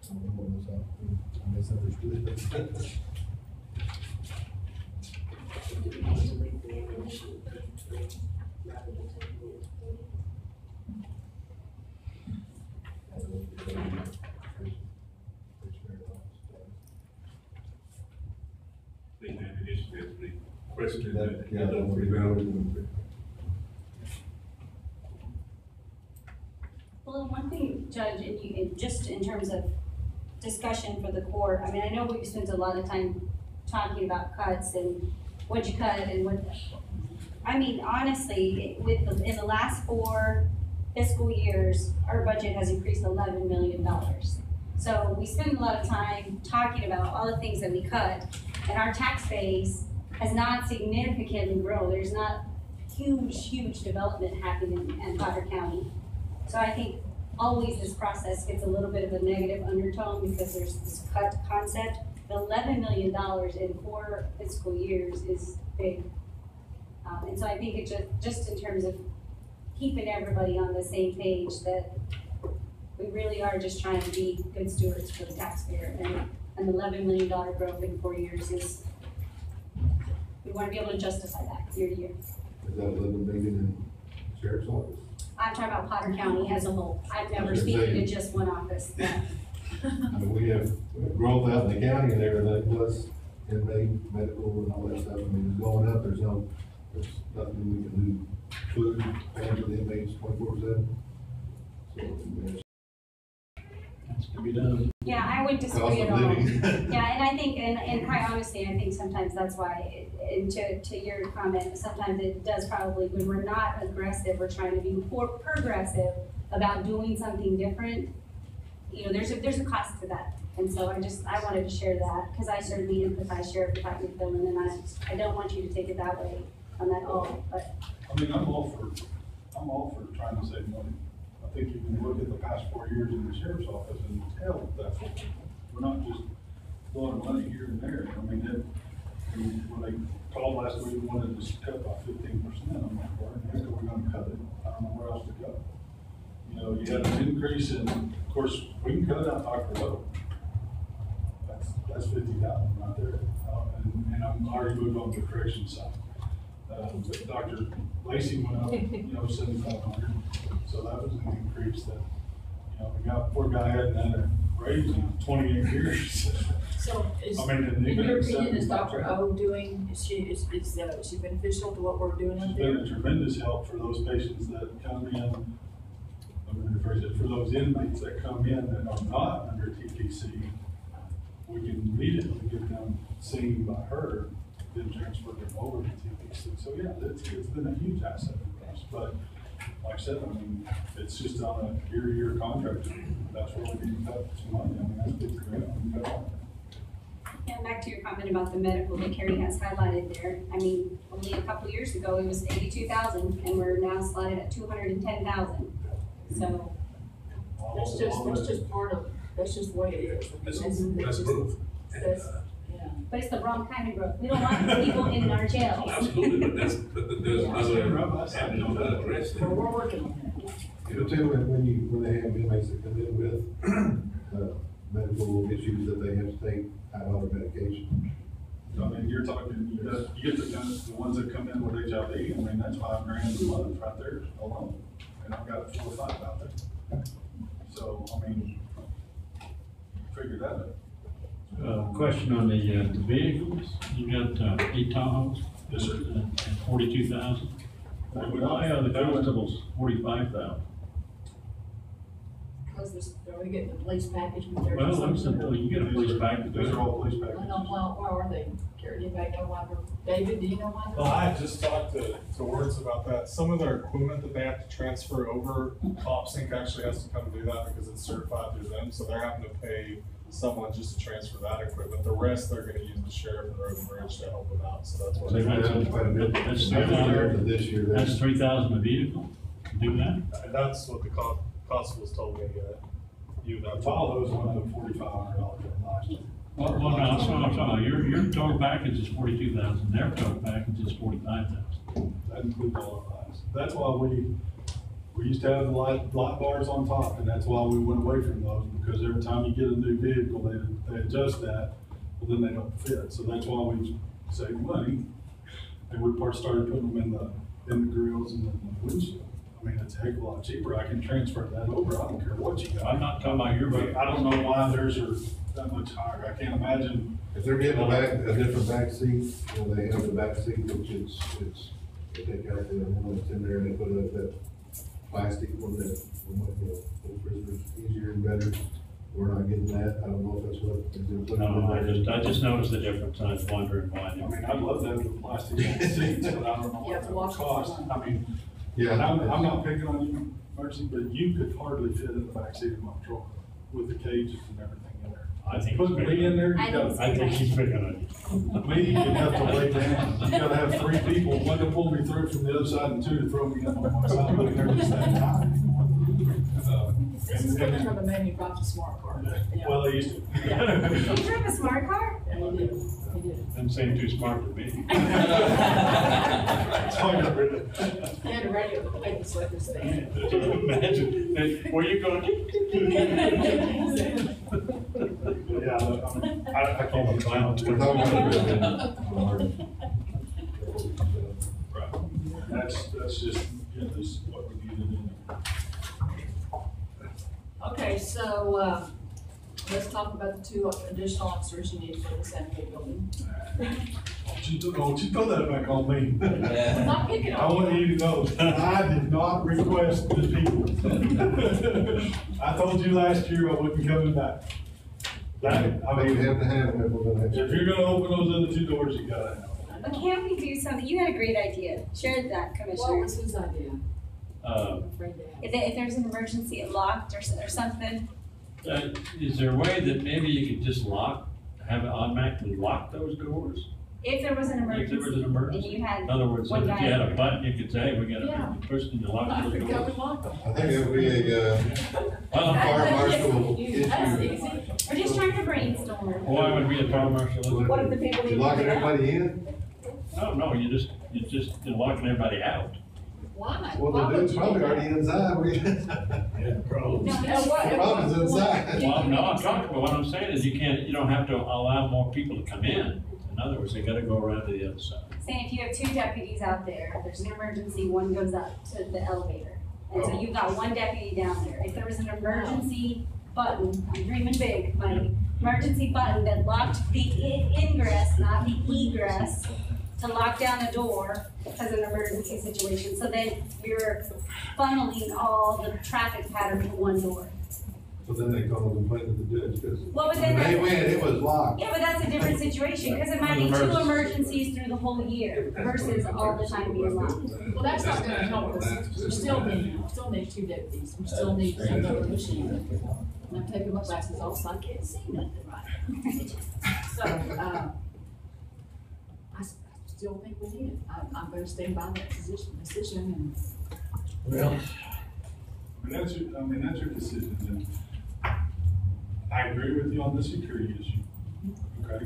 don't know what was up. I misunderstood. Do we need to leave the ammunition rather than taking it? The ammunition is the question That, that. yeah, that would be better. Well, one thing, Judge, just in terms of discussion for the court, I mean, I know we've spent a lot of time talking about cuts and what you cut and what, I mean, honestly, in the last 4 fiscal years, our budget has increased $11 million. So we spend a lot of time talking about all the things that we cut, and our tax base has not significantly grown. There's not huge development happening in Potter County. So I think always this process gets a little bit of a negative undertone because there's this cut concept. The $11 million in 4 fiscal years is big. And so I think it just in terms of keeping everybody on the same page, that we really are just trying to be good stewards for the taxpayer. And an $11 million growth in 4 years is, We wanna be able to justify that year to year. Is that 11 million in sheriff's office? I'm talking about Potter County as a whole. I've never seen it in just one office. I mean, we have growth out in the county and everything, plus inmate, medical and all that stuff. I mean, it's going up, there's nothing we can do. Food, paying for the inmates 24/7. So, That's to be done. Yeah, I would cost disagree at of all. living. Yeah, and I think, and quite honestly, I think sometimes that's why, and to your comment, sometimes it does probably, when we're not aggressive, we're trying to be more progressive about doing something different. You know, there's a cost to that. And so I wanted to share that, because I certainly empathize, Sheriff Department Philman, and I don't want you to take it that way on that all, but. I mean, I'm all for trying to save money. I think you can look at the past 4 years in the sheriff's office and tell that's what we're not just blowing money here and there. I mean, when they called last week, wanted to cut by 15%, I'm like, where in the heck are we gonna cut it? I don't know where else to go. You know, you had an increase in, of course, we can cut out Dr. Rowe. That's 50,000 right there. And I'm already moved on to the corrections side. But Dr. Lacey went up, 7,500. So that was an increase that, poor guy hadn't had a raise in 28 years. So is, I mean, in your opinion, is 7,500. Dr. O doing, is she beneficial to what we're doing up She's there? been a tremendous help for those patients that come in, I'm going to rephrase it, for those inmates that come in that are not under TPC. We can immediately get them seen by her, then transfer them over to TPC. So yeah, it's been a huge asset for us. But like I said, I mean, it's just on a year-to-year contract. That's where we need to cut some money. I mean, that's $50,000. And back to your comment about the medical that Carrie has highlighted there, I mean, only a couple years ago, it was 82,000, and we're now slotted at 210,000. So, That's just part of, that's just the way it is. That's growth. Yeah. but it's the wrong kind of growth. We don't want people in our jails. Absolutely, but there's another avenue to address Well, that. we're working on that. It'll tell you when they have inmates that come in with, medical issues that they have to take high-dollar medication. I mean, you're talking, you get the ones that come in with HIV, I mean, that's $5,000 a month right there alone. And I've got 4 or 5 out there. So, I mean, figure that out. Question on the vehicles, you got 8 Tahoes? Yes, sir. And 42,000? Why are the constables 45,000? Because they're only getting the police package with their. Well, I'm simple, you get a police package. Those are all police I packages. don't know, why are they? Carrie, anybody know why they're, David, do you know why? Well, I just talked to Words about that. Some of their equipment that they have to transfer over, CopSync actually has to come do that because it's certified through them, so they're having to pay someone just to transfer that equipment. The rest, they're gonna use the sheriff and road and bridge to help them out, so that's what. So that's Quite a bit. That's This year. That's 3,000 a vehicle, to do that? And that's what the constables told me, you know. All those went up $4,500 last year. Well, no, I'm sorry, your total package is 42,000, their total package is 45,000. That includes all our lives. That's why we used to have the light bars on top, and that's why we went away from those, because every time you get a new vehicle, they adjust that, but then they don't fit. So that's why we save money, and we started putting them in the grills and the windshield. I mean, it's a heck of a lot cheaper. I can transfer that over. I don't care what you got. I'm not talking about your But vehicle. I don't know why theirs are that much higher. I can't imagine. If they're getting a different back seat, they have the back seat, which they take out the one that's in there and they put up that plastic one that, those prisoners easier and better. We're not getting that. I don't know if that's what. No, I just noticed the difference, I was wondering why. I mean, I'd love to have the plastic seats, but I don't know You have to what watch that would cost. it. I mean, Yeah. and I'm not picking on you, Mercy, but you could hardly fit in the backseat of my truck with the cages and everything in there. I think Put me in there, I you gotta, I think she's picking on you. me, you have to lay down. You gotta have 3 people, one to pull me through from the other side and 2 to throw me up on one side, but they're just that tight. This is coming from a man who drives a smart car. Yeah. Well, they used to. Yeah. You drive a smart car? Yeah, he did, he did. I'm saying too smart for me. That's all I got rid of. He had a radio that played the Slicker stand. Imagine, where you going? Yeah, I call them clowns. We're talking about it. That's just, you know, this is what we needed in there. Okay, so, let's talk about the 2 additional officers you need for the sanitary building. Don't you throw that back on me. I'm not picking I on want you. you to know, I did not request the people. I told you last year I wasn't coming back. That, I But you mean, have to have them if we're gonna have. if you're gonna open those other 2 doors, you gotta have them. But can't we do something, you had a great idea, share that, What Commissioner. was his idea? I'm afraid to ask. If there's an emergency, it locked or something, Is there a way that maybe you could just have it automatically lock those doors? if there was an If there was an emergency, and emergency? you had In other words, one if you guy. had a button, you could say, hey, we got Yeah. a person to lock I those could go doors. and lock them. I think it would be a, Well, fire marshal That's issue. easy. We're just trying to brainstorm. why would we a fire marshal? What if the people You need to locking get out? everybody in? No, you're locking everybody out. Why? Well, Why the would dude's you probably do that? already inside. Yeah, problems. No, And what- The problem's inside. Well, no, I'm talking about, what I'm saying is you don't have to allow more people to come in. In other words, they gotta go around to the other side. Saying if you have 2 deputies out there, if there's an emergency, one goes up to the elevator. And so you've got 1 deputy down there. If there was an emergency button, I'm dreaming big, Mike, emergency button that locked the ingress, not the egress, to lock down a door as an emergency situation. So then you're funneling all the traffic pattern to 1 door. So then they call and complain to the judge, because Well, but when then they that's, went, it was locked. yeah, but that's a different situation, because it might be 2 Emergency. emergencies through the whole year versus all the time being locked. Well, that's not gonna help us. We still need 2 deputies. We still need another machine. And I'm taking my glasses off, so I can't see nothing right. So, I still think we need it. I'm gonna stand by that decision Well, that's your decision, and I agree with you on the security issue, okay?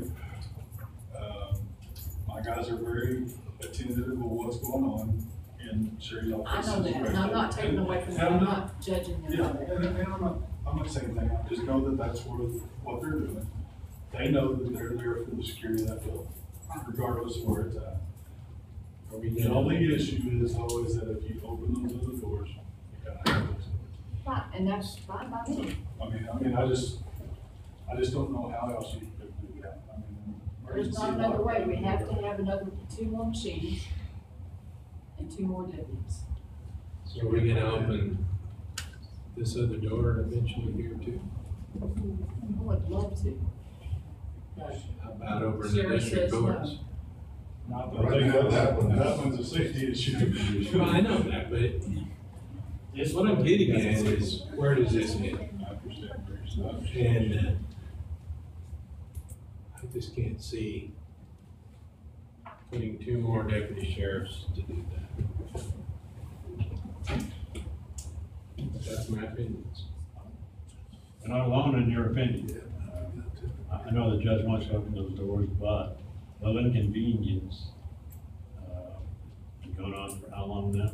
My guys are very attentive of what's going on in Sherry's office. I know that, and I'm not taking away from them, I'm not judging them. Yeah, and I'm not saying that, I just know that that's what they're doing. They know that they're there for the security of that building, regardless of where it's at. The only issue is always that if you open those other doors, you gotta have those. Right, and that's fine by me. I just don't know how else you could do that. There's not another way. We have to have another 2 more machines and 2 more deputies. So we're gonna open this other door eventually here too? I would love to. How about over in the Sherry district says no. courts? I think that one's a safety issue. Well, I know that, but what I'm getting at is, where does this hit? I understand where you're stuck. And I just can't see putting 2 more deputy sheriffs to do that. That's my opinion. And not alone in your opinion. I know the judge wants to open those doors, but the inconvenience, been going on for how long now?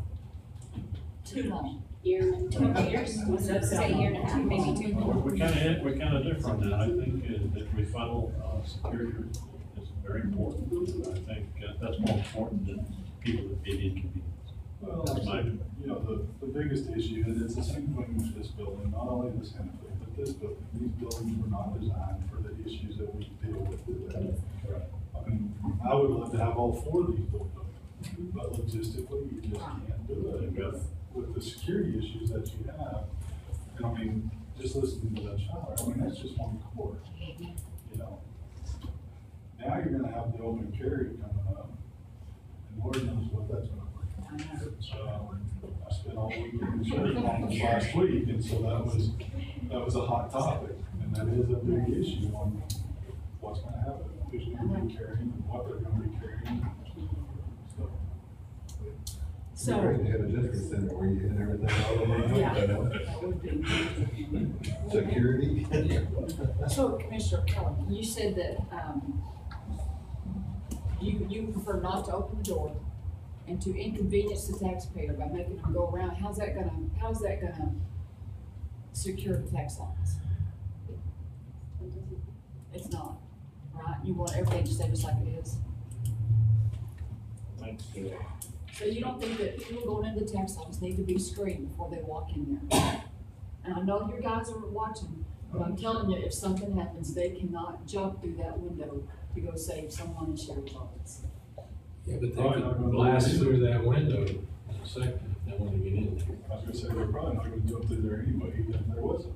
Too long. 2 years, was it say 1.5 years, maybe 2 more? We're kinda different now. I think that we funnel, security is very important. I think that's more important than people that be inconvenienced. Well, That's my, the biggest issue, and it's the same thing with this building, not only this Santa Fe, but this building. These buildings were not designed for the issues that we deal with today. I would love to have all 4 of these buildings, but logistically, you just can't do it with the security issues that you have. And just listening to that child, that's just one court, Now you're gonna have the open carry coming up, and Lord knows what that's gonna bring. So, I spent all weekend in Sherry conference last week, and so that was a hot topic, and that is a big issue on what's gonna happen, who's gonna be carrying, and what they're gonna be carrying. So. You're ready to have a district center where you hit everything all over. Yeah, that would be. Security. So Commissioner Keller, you said that, you prefer not to open the door and to inconvenience the taxpayer by making them go around. How's that gonna secure the tax office? It's not, right? You want everything to stay just like it is? So you don't think that people going into the tax office need to be screened before they walk in there? And I know your guys are watching, but I'm telling you, if something happens, they cannot jump through that window to go save someone in sheriff's office. Yeah, but they could blast through that window in a second if they want to get in there. I was gonna say, they're probably not gonna jump through there anyway, even if there wasn't.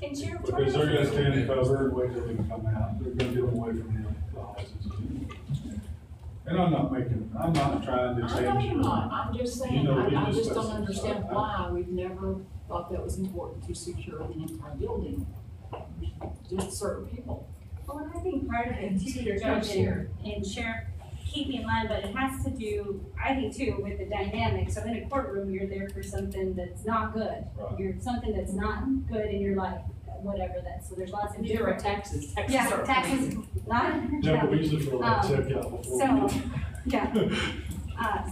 And Sheriff, Because they're gonna stand covered, wait till they can come out, they're gonna get away from the houses. And I'm not trying to change. I know you're not, I'm just saying, You know, we I just discussed don't this. understand why we've never thought that was important to secure the entire building. Just certain people. well, and I think part of it too, Judge and Sheriff, keep in mind, but it has to do, I think too, with the dynamic. So in a courtroom, you're there for something that's not good. Right. You're something that's not good in your life, whatever that, so there's lots of Neither are different. taxes. Yeah, are taxes, not. Yeah, but we usually throw that check out before. So, yeah,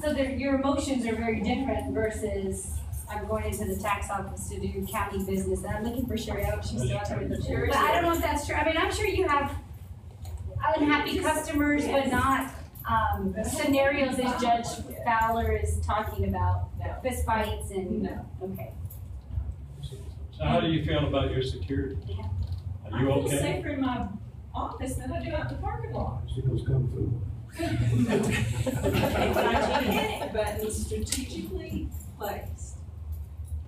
so your emotions are very different versus, I'm going into the tax office to do county business, and I'm looking for Sherry, I hope she's still out there with the Sherry. But I don't know if that's true, I mean, I'm sure you have unhappy customers, but not, scenarios as Judge Fowler is talking about, fist fights and, okay. So how do you feel about your security? Are you I feel okay? safer in my office than I do out in the parking lot. She goes come through. But it's strategically placed.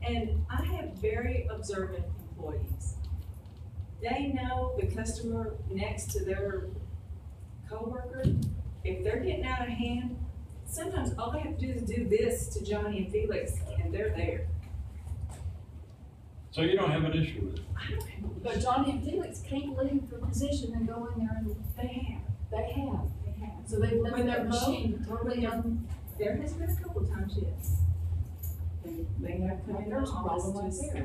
And I have very observant employees. They know the customer next to their coworker. If they're getting out of hand, sometimes all they have to do is do this to Johnny and Felix, and they're there. So you don't have an issue with it? I don't have. But Johnny and Felix can't leave their position and go in there and They have. they have. They have. So they've left When that they're machine totally There has been a couple times, yes. They have come in our There's a problem right office there.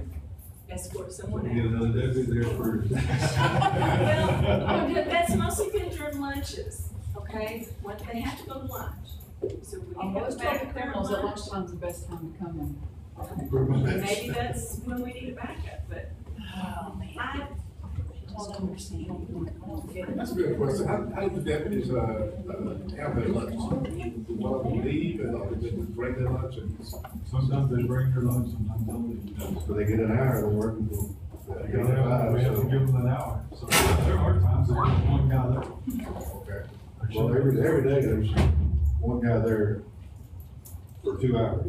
to escort someone We get out. another deputy there for. Well, that's mostly been during lunches, okay? When they have to go to lunch. So we I'm have always to telling back up their criminals that lunch. lunchtime's the best time to come in. Maybe that's when we need a backup, but I don't understand. That's a good question. How do the deputies, have their lunch? Do one of them leave and they just bring their lunch and? Sometimes they bring their lunch, sometimes they leave. So they get an hour, they're working till. We have to give them an hour, so there are times that there's one guy there. Okay. Well, every day there's one guy there for 2 hours.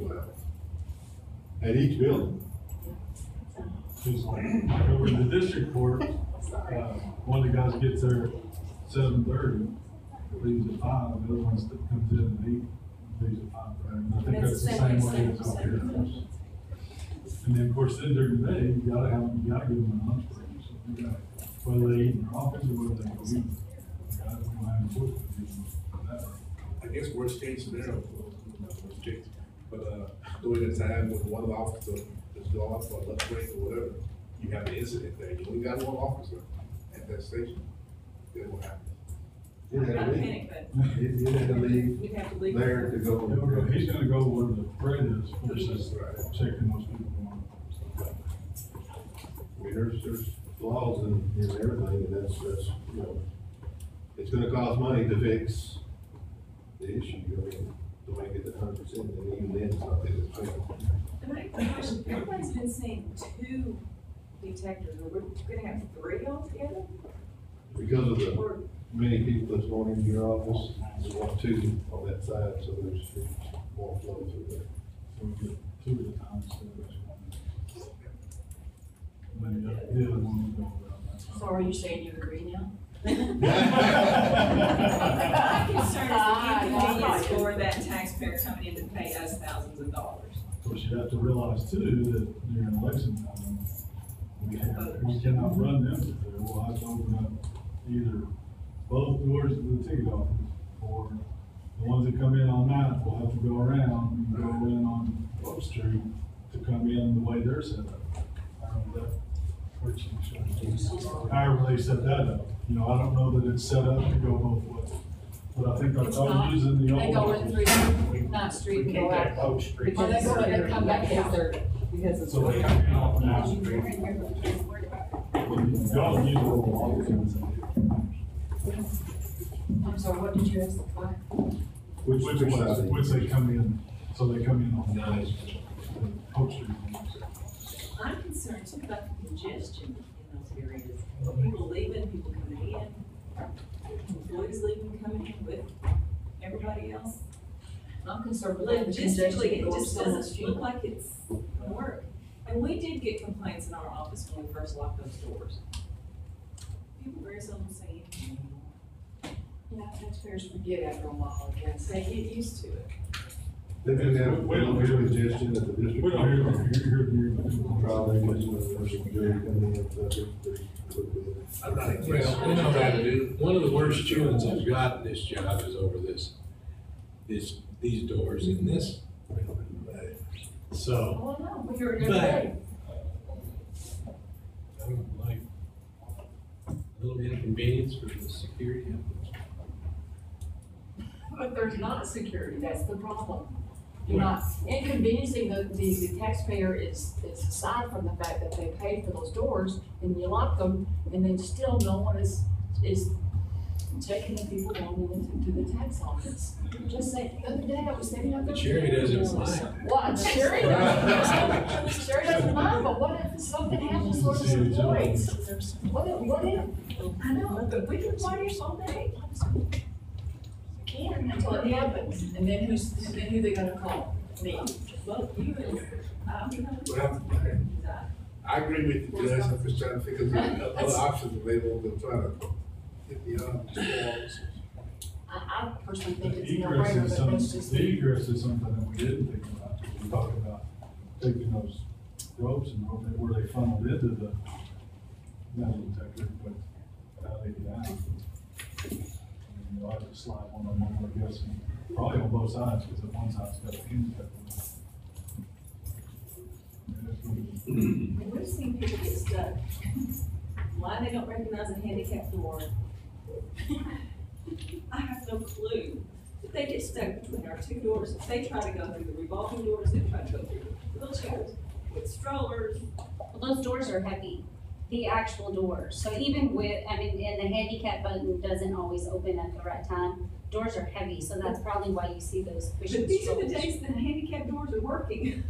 At each building. Just like over in the district court, one of the guys gets there at 7:30, leaves at 5, the other one comes in at 8, leaves at 5. I think that's the same way it's out here. And then, of course, then during the day, you gotta give them a lunch break. So you gotta, whether they eat in their office or whether they go eat. We don't have to give them that. I guess worst case scenario, not worst case, but, during the time when one of the officers is gone for a lunch break or whatever, you have an incident there, you only got one officer at that station, then what happens? He'd have to Not leave. panic, but He'd have to leave you'd have to leave. there to go. He's gonna go where the threat is versus checking those people going. I mean, there's flaws in everything, and that's, you know, it's gonna cost money to fix the issue, I mean, to make it 100%, and even then, it's not that it's fair. And I have a question. Everybody's been saying 2 detectors, are we gonna have 3 altogether? Because of the Or, many people that's going into your office, we want 2 on that side, so there's more flow through there. So we get 2 at a time instead of just one. And then the other one will go around that side. So are you saying you agree now? my concern is the inconvenience for that taxpayer coming in to pay us thousands of dollars. Of course, you have to realize too, that during election time, we cannot run them through there. We'll have to open up either both doors to the ticket office, or the ones that come in on Ninth will have to go around and go in on Oak Street to come in the way they're set up. I don't know that, however they set that up. You know, I don't know that it's set up to go both ways. But I think they're It's all not. using the old. They go in through Ninth Street and go out. Oak Street. Or they go and they come back out. Because it's. So they come in off Ninth Street. Y'all use the old office. I'm sorry, what did you ask the fire? Which they come in, so they come in on Nice. Hope Street. I'm concerned too about the congestion in those areas. People leaving, people coming in, employees leaving, coming in with everybody else. I'm concerned with the congestion Logistically, it that goes just on the doesn't street. look like it's gonna work. And we did get complaints in our office when we first locked those doors. People very seldom say anything anymore. Yeah, taxpayers forget after a while, I guess. They get used to it. They do have, we don't hear congestion at the district. We don't hear Trial, they get some person jury coming in, so Well, you know how to do, one of the worst chewings I've got in this job is over these doors in this. So, Oh, no, we hear it every but, day. I'm like, a little inconvenience for the security. But there's not security, that's the problem. You're not inconveniencing the taxpayer is aside from the fact that they paid for those doors and you lock them and then still no one is taking the people going into the tax office. Just say, the other day I was setting up. But Sherry doesn't mind. What, Sherry doesn't, Sherry doesn't mind, but what if something happens to those employees? What if? I know, but we can party all day. Can't until it happens, and then who they gonna call? Me. Well, you and, Well, I agree with you, Judge, I'm just trying to figure out other options available than trying to get beyond the walls. I personally think it's The no egress brainer, is but some, let's just. the egress is something that we didn't think about. We talked about taking those ropes and where they funneled into the metal detector, but how they get out. You'll have to slide one of them over, I guess, and probably on both sides, because the one side's got a handicap. we've seen people get stuck. Why they don't recognize a handicap door? I have no clue. If they get stuck between our two doors, if they try to go through the revolving doors, they try to go through the wheelchairs with strollers. Well, those doors are heavy, the actual doors. So even with, I mean, and the handicap button doesn't always open at the right time. Doors are heavy, so that's probably why you see those pushing But these are the strollers. days that handicap doors are working.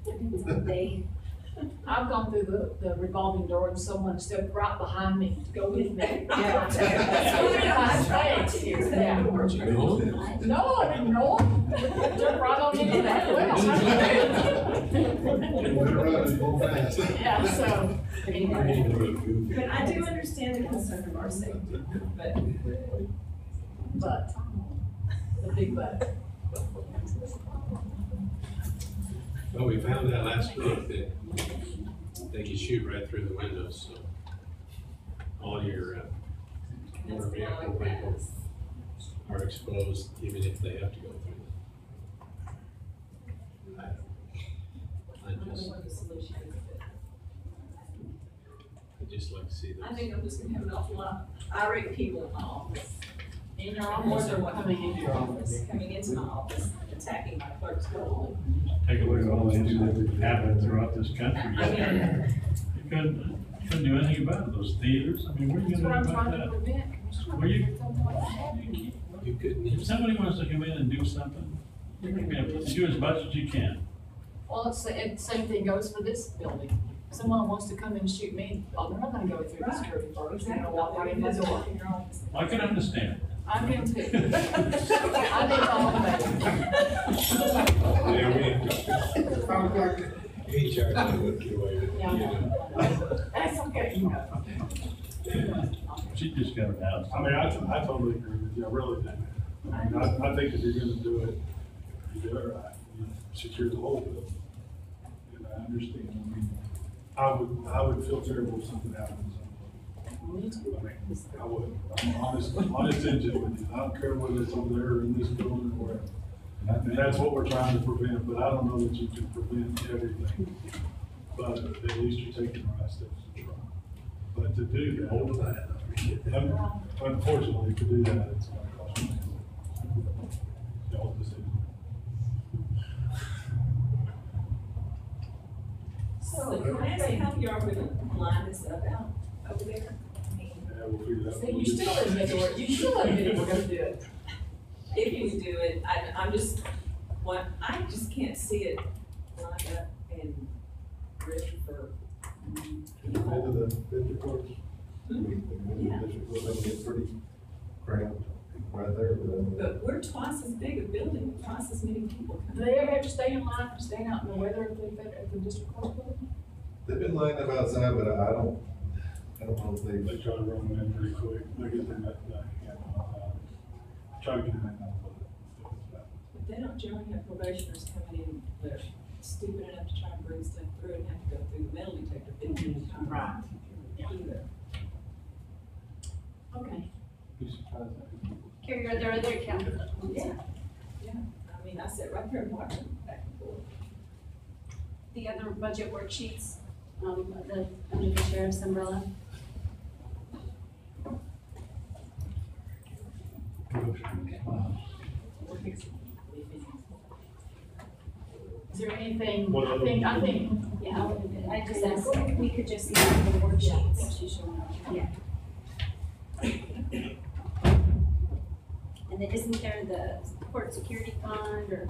Depends on the day. I've gone through the revolving door and someone stepped right behind me to go with me. Yeah. Yeah. No, I didn't know. Jumped right on into that well. Yeah, so, anyway. But I do understand the concern of our safety, But, the big but. Well, we found out last week that they can shoot right through the windows, so all your motor vehicle people are exposed even if they have to go through them. I don't know what the solution is, but I'd just like to see I those. think I'm just gonna have an awful lot of irate people in my office. In your More office than or what coming into your office? Coming into my office, attacking my clerk's role. Take a look at all the things that happen throughout this country. I mean, You couldn't do anything about it, those theaters, I mean, what are you That's gonna what I'm do about trying to that? prevent. Well, you You couldn't If somebody wants to come in and do something, you're gonna have to do as much as you can. Well, it's the same thing goes for this building. Someone wants to come in and shoot me, oh, they're not gonna go through the security first, they're gonna walk right in my door. I can understand. I can too. I did all of that. He charged me with your way, Yeah. you know. That's okay. She just got her house. I mean, I totally agree with you, I really do. I mean, I think if you're gonna do it, you do it right, you secure the whole building. And I understand, I mean, I would feel terrible if something happens. I mean, I would, I'm honest engine with you, I don't care whether it's over there or in this building or wherever. And that's what we're trying to prevent, but I don't know that you can prevent everything. But at least you're taking the right steps to try. But to do that, unfortunately, to do that, it's gonna cost you. Y'all's decision. so can I ask how you are gonna line this up out over there? Yeah, we'll figure that out. See, you still admit we're gonna do it. if you do it, I'm just, I just can't see it lined up and ready for. Into the district courts. Yeah. District courts, they can get pretty cramped right there, but. But we're twice as big a building, with twice as many people Do coming. they ever have to stay in line, stand out in the weather at the district court building? They've been lined up outside, but I don't know if they. They try to run them in pretty quick, they get them try to get them in. But they don't generally have probationers coming in, they're stupid enough to try and bring stuff through and have to go through the metal detector 15 times. Right. Either. Okay. Carrie, are there other accounts? Yeah, yeah, I mean, I sit right there and watch them back and forth. The other budget worksheets, under the sheriff's umbrella? Is there anything, What other I think, Yeah, I just asked if we could just see the worksheets. Yeah. And then isn't there the court security fund or,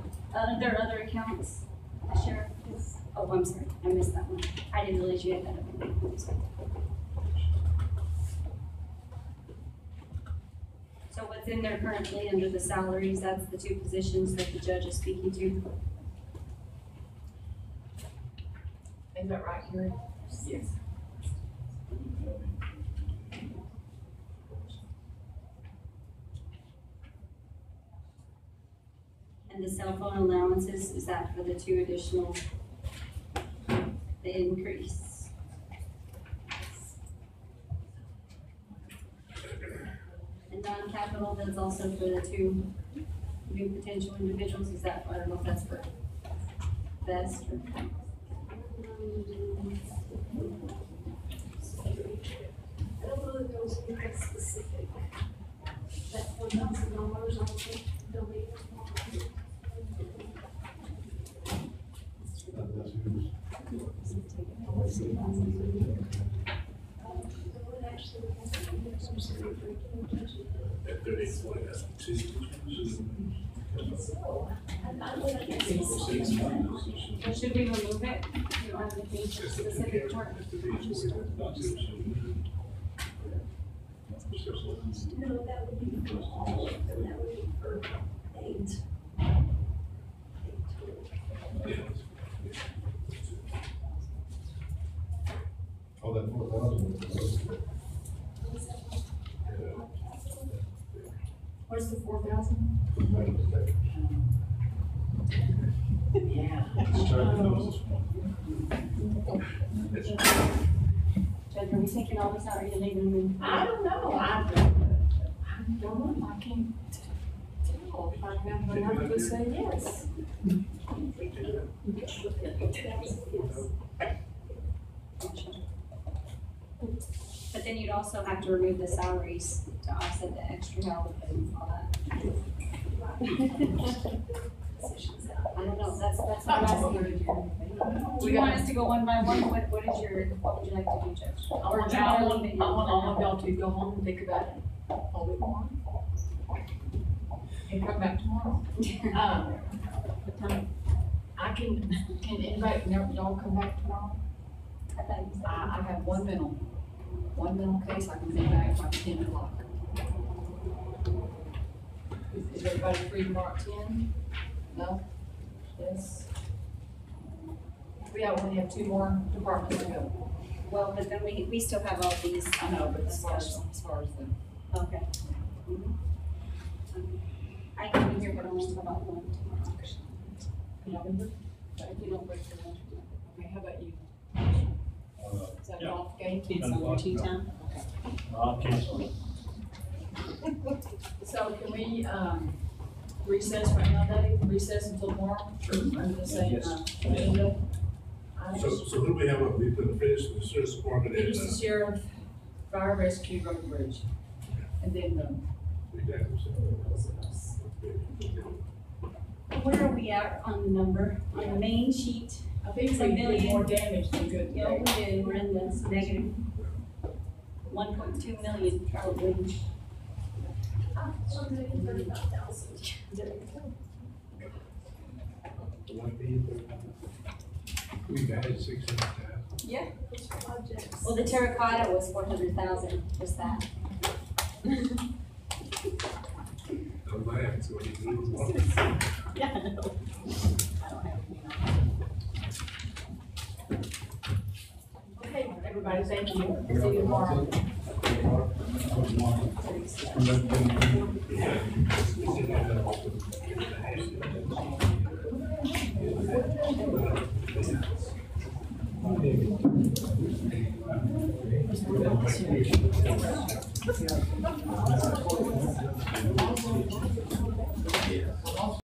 there are other accounts, the sheriff is, oh, I'm sorry, I missed that one. I didn't realize you had that up. So what's in there currently under the salaries, that's the two positions that the judge is speaking to? is that right, Gary? Yes. And the cell phone allowances, is that for the two additional, the increase? And non-capital, that's also for the two new potential individuals, is that, I don't know if that's for best or? I don't know that there was anything specific. That $1,000, I think, donated. At 34, that's two. Or should we remove it? You don't have anything specific for it? No, that would be for 8. Oh, that 4,000. Where's the 4,000? Yeah. Judge, are we taking all this out, or are you leaving them? I don't know, I don't know, I can't tell, if I have to say yes. But then you'd also have to remove the salaries to offset the extra help and all that. I don't know, that's what I'm asking. Do you want us to go one by one? What would you like to do, Judge? I want all of y'all to go home and think about it all week long. And come back tomorrow. I can anybody, y'all come back tomorrow? I have one mental case, I can be back by 10 o'clock. Is everybody free tomorrow at 10? No? Yes? We only have 2 more departments to go. Well, but then we still have all these. I know, but as far as the. Okay. I can be here, but only until about 1 tomorrow. If you don't break your lunch. Okay, how about you? Is that yeah. off game? It's on your tea time? I'll cancel it. So can we, recess right now, Dave? Recess until tomorrow? Under the same, agenda? So who do we have, we put the fish, the sheriff's department in, Finish the sheriff, fire rescue, road and bridge. And then, Where are we at on the number? On the main sheet? I think It's a we did million. more damage than good. Yeah, we did, we're in this negative 1.2 million probably. $1,035,000. We've added 600,000. Yeah. It's projects. Well, the terracotta was 400,000, just that. Don't laugh, it's what you do. Yeah, I know. Okay, everybody, thank you. See you tomorrow.